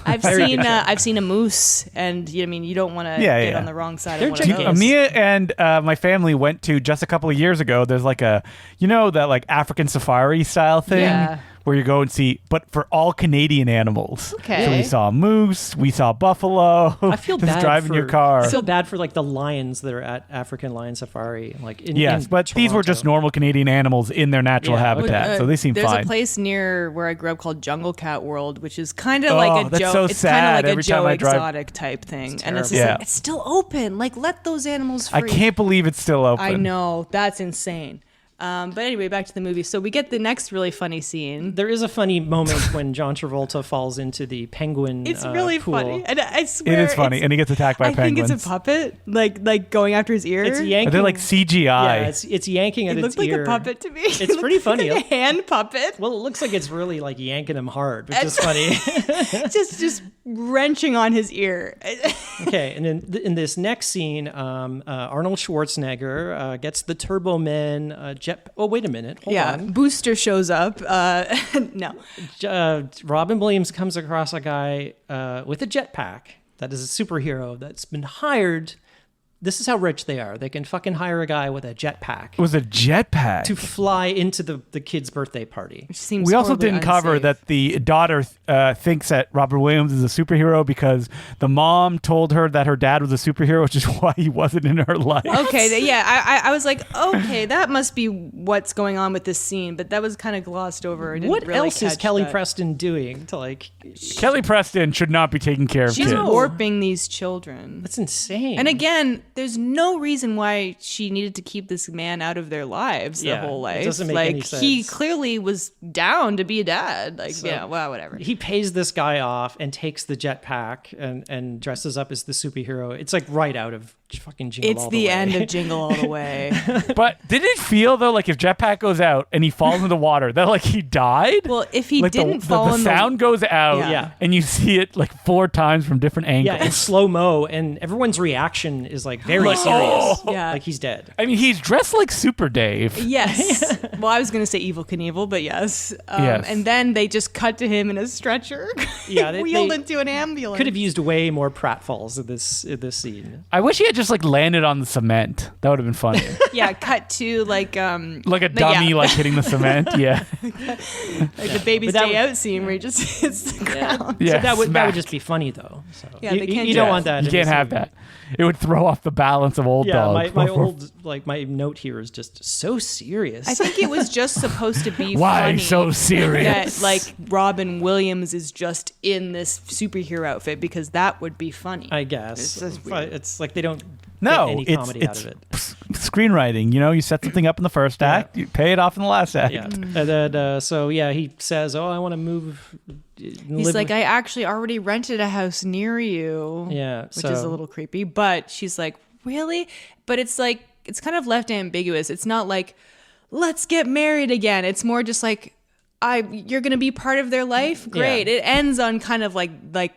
I've Very seen good show. I've seen a moose, and I mean you don't want to Yeah, get yeah. on the wrong side They're of one of chickens. those. Mia and my family went to just a couple of years ago. There's like that like African safari style thing Yeah. where you go and see, but for all Canadian animals. Okay. So we saw moose, we saw buffalo. I feel just bad driving for, your car. I feel bad for like the lions that are at African Lion Safari. Like in Yes, in but these were just Toronto. normal Canadian animals in their natural Yeah, habitat, so they seem There's fine. a place near where I grew up called Jungle Cat World, which is kind of Oh, like a that's Joe. so it's sad. kind of like Every a time Joe I drive- Exotic type thing, and it's terrible. just Yeah. like it's still open. Like let those animals free. I can't believe it's still open. I know, that's insane. But anyway, back to the movie. So we get the next really funny scene. There is a funny moment when John Travolta falls into the penguin It's really pool. funny. And I swear It is funny, and he gets attacked by I penguins. think it's a puppet, like going after his ear. It's yanking. They're like CGI. Yeah, it's yanking at It its looked like ear. a puppet to me. It's pretty funny. Like a hand puppet. Well, it looks like it's really like yanking him hard, which is funny. just wrenching on his ear. Okay, and in this next scene, Arnold Schwarzenegger gets the Turbo Men jet. Oh, wait a minute. Hold on. Booster shows up. No. Robin Williams comes across a guy with a jetpack that is a superhero that's been hired. This is how rich they are. They can fucking hire a guy with a jetpack It was a jetpack. to fly into the kid's birthday party. Which seems We also horribly didn't cover unsafe. that the daughter thinks that Robert Williams is a superhero because the mom told her that her dad was a superhero, which is why he wasn't in her life. Okay, I was like, okay, that must be what's going on with this scene, but that was kind of glossed over. I didn't What really else is catch Kelly that. Preston doing to like? Kelly Preston should not be taking care of She's kids. warping these children. That's insane. And again, there's no reason why she needed to keep this man out of their lives Yeah, the whole it life. doesn't make like any he sense. clearly was down to be a dad. Like, So- yeah, well, whatever. he pays this guy off and takes the jetpack and dresses up as the superhero. It's like right out of fucking Jingle It's All the Way. end of Jingle All the Way. But did it feel though like if jetpack goes out and he falls into the water, that like he died? Well, if he like didn't fall the in sound goes out, Yeah. and you see it like 4 times from different angles. Yeah, in slow mo, and everyone's reaction is like very serious. Yeah. Like he's dead. I mean, he's dressed like Super Dave. Yes. Well, I was going to say Evil Knievel, but yes. Yes. And then they just cut to him in a stretcher. Yeah, wheeled they into an ambulance. Could have used way more pratfalls in this scene. I wish he had just like landed on the cement. That would have been funny. Yeah, cut to like Like a dummy like hitting the cement. Yeah. like the baby's But that day would- out scene where he just hits the ground. Yeah. So that would smack. just be funny though. So Yeah, you, they can't you do don't that. want that. You in can't this have movie. that. It would throw off the balance of old Yeah, dog. my old my note here is just so serious. I think it was just supposed to be Why funny so serious? that like Robin Williams is just in this superhero outfit because that would be funny. I guess It's just But weird. it's like they don't No, get any it's comedy out of it. screenwriting. You know, you set something up in the first act, you pay it off in the last act. Yeah, and then so yeah, he says, "Oh, I want to move." He's like, I actually already rented a house near you. Yeah, Which is a little creepy. But she's like, really? But it's like, it's kind of left ambiguous. It's not like, let's get married again. It's more just like, you're going to be part of their life? Great. Yeah. It ends on kind of like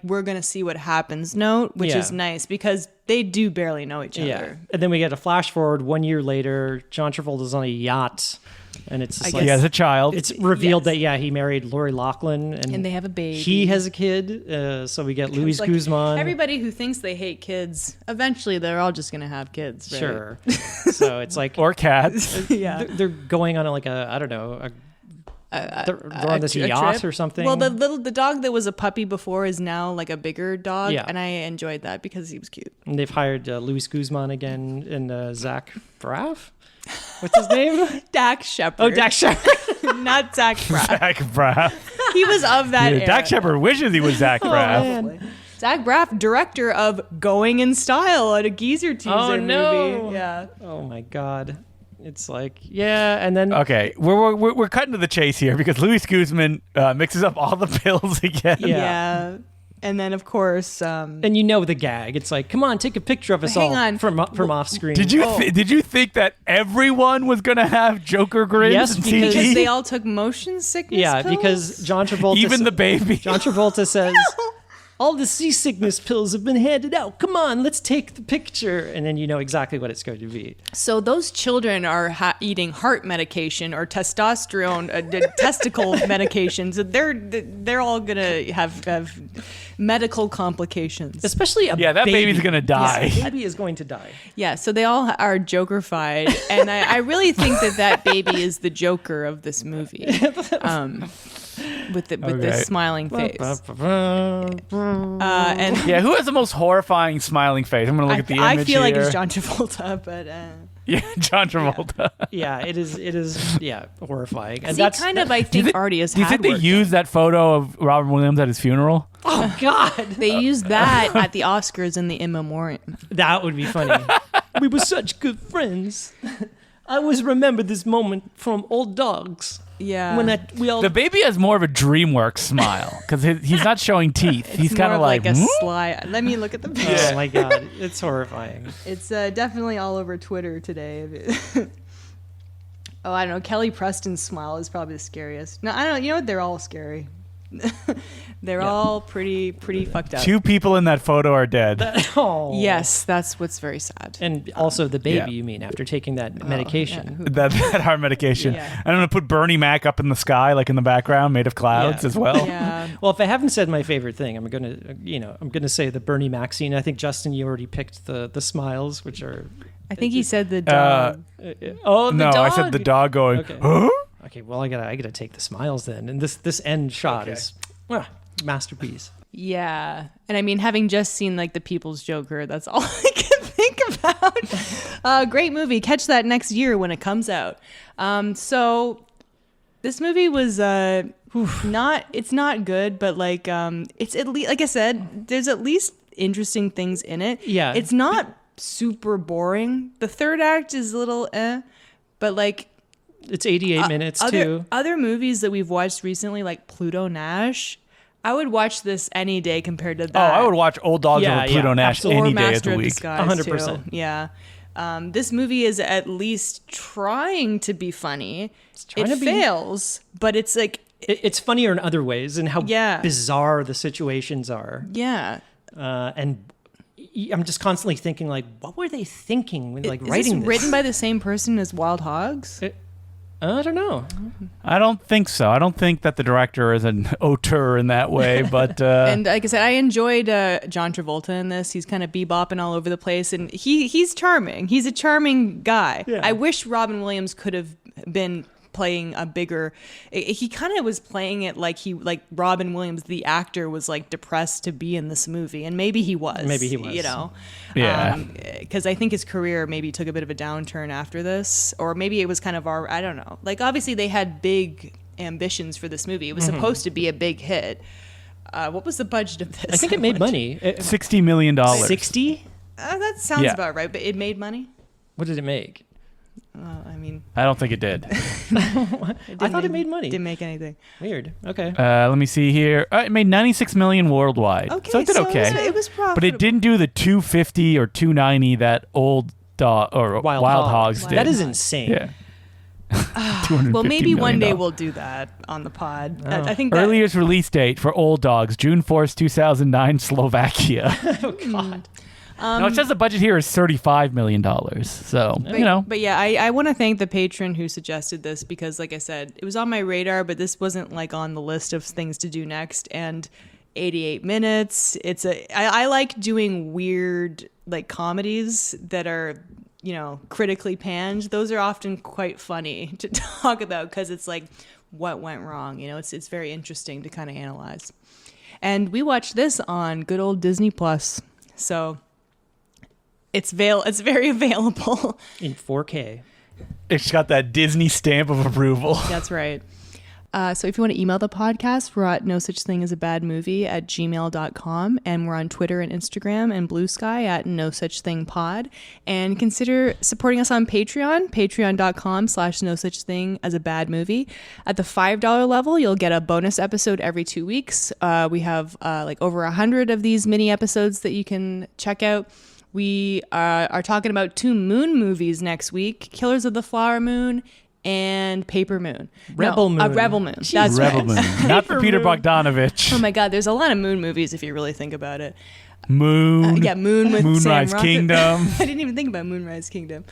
we're going to see what happens note, which Yeah. is nice because they do barely know each Yeah, other. and then we get a flash forward 1 year later. John Travolta's on a yacht, and it's just I like He has a child. it's revealed Yes. that he married Lori Loughlin, And they have a baby. He has a kid, so we get Luis Like, Guzman. everybody who thinks they hate kids, eventually they're all just going to have kids. Right? Sure. So it's like or cats. Yeah. they're going on like a I don't know. They're on this a yacht trip. or something. Well, the dog that was a puppy before is now like a bigger dog, Yeah. and I enjoyed that because he was cute. And they've hired Luis Guzman again and Zach Braff. What's his name? Dak Shepard. Oh, Dak Shepard. not Zach Braff. Zach Braff. He was of that Yeah, era. Dak Shepard wishes he was Zach Braff. Man. Zach Braff, director of Going in Style, a Geezer teaser Oh, no. movie. Yeah. Oh my God. It's like and then Okay, we're cutting to the chase here because Luis Guzman mixes up all the pills again. Yeah. Yeah. And then of course, and you know the gag. It's like, come on, take a picture of us Hang all on. from off screen. Did you think that everyone was gonna have Joker grins? Yes, and because because CG? they all took motion sickness Yeah, pills? because John Travolta. Even the baby. John Travolta says, all the seasickness pills have been handed out. Come on, let's take the picture. And then you know exactly what it's going to be. So those children are eating heart medication or testosterone, testicle medications. They're all gonna have medical complications. Especially a Yeah, that baby. baby's gonna die. Yeah, the baby is going to die. Yeah, so they all are Joker-fied, and I really think that baby is the Joker of this movie, with the Okay. smiling face. And Yeah, who has the most horrifying smiling face? I'm gonna look at the image I feel like here. it's John Travolta, but Yeah, John Travolta. Yeah, it is. Yeah, horrifying. And he that's kind of I think already has Do you had think they work used that photo of Robin Williams at his funeral? Oh God, They used that at the Oscars in the in memoriam. that would be funny. We were such good friends. I always remember this moment from Old Dogs. Yeah. We all The baby has more of a DreamWorks smile because he's not showing teeth. He's kind of like a "Hmm?" sly. Let me look at the picture. Oh my god, it's horrifying. It's definitely all over Twitter today. Oh, I don't know. Kelly Preston's smile is probably the scariest. No, I don't. You know what? They're all scary. They're all pretty fucked up. 2 people in that photo are dead. Oh. Yes, that's what's very sad. And also the baby, Yeah. you mean, after taking that medication. that hard medication. Yeah. And I'm gonna put Bernie Mac up in the sky, like in the background, made of clouds Yeah. as well. Yeah. Well, if I haven't said my favorite thing, I'm gonna say the Bernie Mac scene. I think Justin, you already picked the smiles, which are. I think he said the dog. Oh, the No, dog. I said the dog going. Okay. Huh? Okay, well, I gotta take the smiles then, and this end shot Okay. is masterpiece. Yeah. And I mean, having just seen like The People's Joker, that's all I can think about. Great movie. Catch that next year when it comes out. So this movie was it's not good, but like it's at least, like I said, there's at least interesting things in it. Yeah. It's not super boring. The third act is a little but like It's 88 minutes too. other movies that we've watched recently, like Pluto Nash, I would watch this any day compared to that. Oh, I would watch Old Dogs Yeah, over Pluto yeah, Nash absolutely. any or day of Master the of week. Disguise, 100%. too. Yeah. This movie is at least trying to be funny. trying It to be- fails, but it's like, It's funnier in other ways, and how Yeah. bizarre the situations are. yeah. And I'm just constantly thinking, like, what were they thinking when like Is writing this written by the same person as Wild Hogs? I don't know. I don't think so. I don't think that the director is an auteur in that way, but And like I said, I enjoyed John Travolta in this. He's kind of bebopping all over the place, and he's charming. He's a charming guy. Yeah. I wish Robin Williams could have been playing a bigger. He kind of was playing it like Robin Williams, the actor, was like depressed to be in this movie, and maybe he was. You know. Yeah. Because I think his career maybe took a bit of a downturn after this, or maybe it was kind of I don't know. Like obviously they had big ambitions for this movie. It was supposed to be a big hit. What was the budget of this? I think it made money. $60 million. 60? That sounds Yeah. about right, but it made money. What did it make? I mean, I don't think it did. I thought it made money. Didn't make anything. Weird. Okay. Let me see here. It made 96 million worldwide. Okay, so it did okay. It was profitable. But it didn't do the 250 or 290 that Old Dog or Wild Hogs did. That is insane. Yeah. Well, maybe one day $250 million. we'll do that on the pod. Oh. I think that, Earliest release date for Old Dogs, June 4th, 2009, Slovakia. Oh God. No, it says the budget here is $35 million. So, But, you know. but yeah, I want to thank the patron who suggested this because, like I said, it was on my radar, but this wasn't like on the list of things to do next. And 88 minutes. I like doing weird like comedies that are, you know, critically panned. Those are often quite funny to talk about because it's like what went wrong. You know, it's very interesting to kind of analyze. And we watched this on good old Disney Plus, so. It's very available. In 4K. It's got that Disney stamp of approval. That's right. So if you want to email the podcast, we're at no such thing as a bad movie at gmail.com. And we're on Twitter and Instagram and Blue Sky at no such thing pod. And consider supporting us on Patreon, patreon.com/no such thing as a bad movie. At the $5 level, you'll get a bonus episode every 2 weeks. We have like over 100 of these mini episodes that you can check out. We are talking about 2 moon movies next week, Killers of the Flower Moon and Paper Moon. Rebel Moon. Rebel Moon. That's Rebel right. Moon. Not the Peter Bogdanovich. Oh my God, there's a lot of moon movies if you really think about it. Moon. Yeah, Moon with Moonrise Sam Rockwell. Kingdom. I didn't even think about Moonrise Kingdom.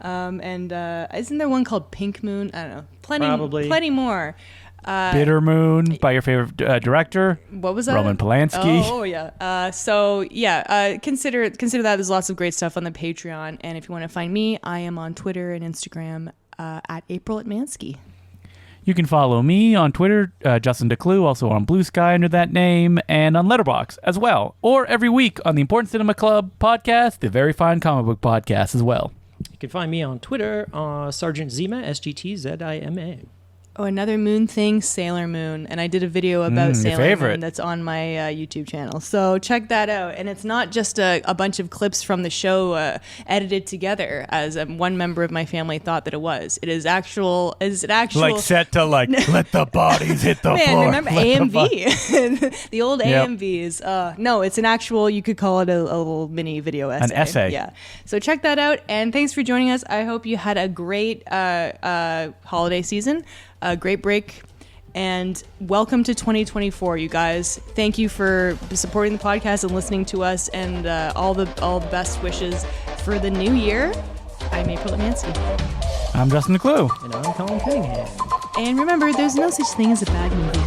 And isn't there one called Pink Moon? I don't know. Plenty more. Bitter Moon by your favorite director. What was that? Roman Polanski. Oh yeah. Consider that. There's lots of great stuff on the Patreon. And if you want to find me, I am on Twitter and Instagram at April at Mansky. You can follow me on Twitter, Justin DeClue, also on Blue Sky under that name, and on Letterboxd as well. Or every week on the Important Cinema Club podcast, the Very Fine Comic Book podcast as well. You can find me on Twitter, Sergeant Zima, SGTZIMA. Oh, another moon thing, Sailor Moon. And I did a video about Sailor favorite. Moon that's on my YouTube channel. So check that out. And it's not just a bunch of clips from the show edited together, as one member of my family thought that it was. It is actual. Like set to like, let the bodies hit the floor. Remember AMV? The old AMVs. No, it's an actual, you could call it a little mini video essay. An essay. Yeah. So check that out. And thanks for joining us. I hope you had a great holiday season. A great break, and welcome to 2024, you guys. Thank you for supporting the podcast and listening to us, and all the best wishes for the new year. I'm April Lemansky. I'm Justin the Clue. And I'm Colin Cunningham. And remember, there's no such thing as a bad movie.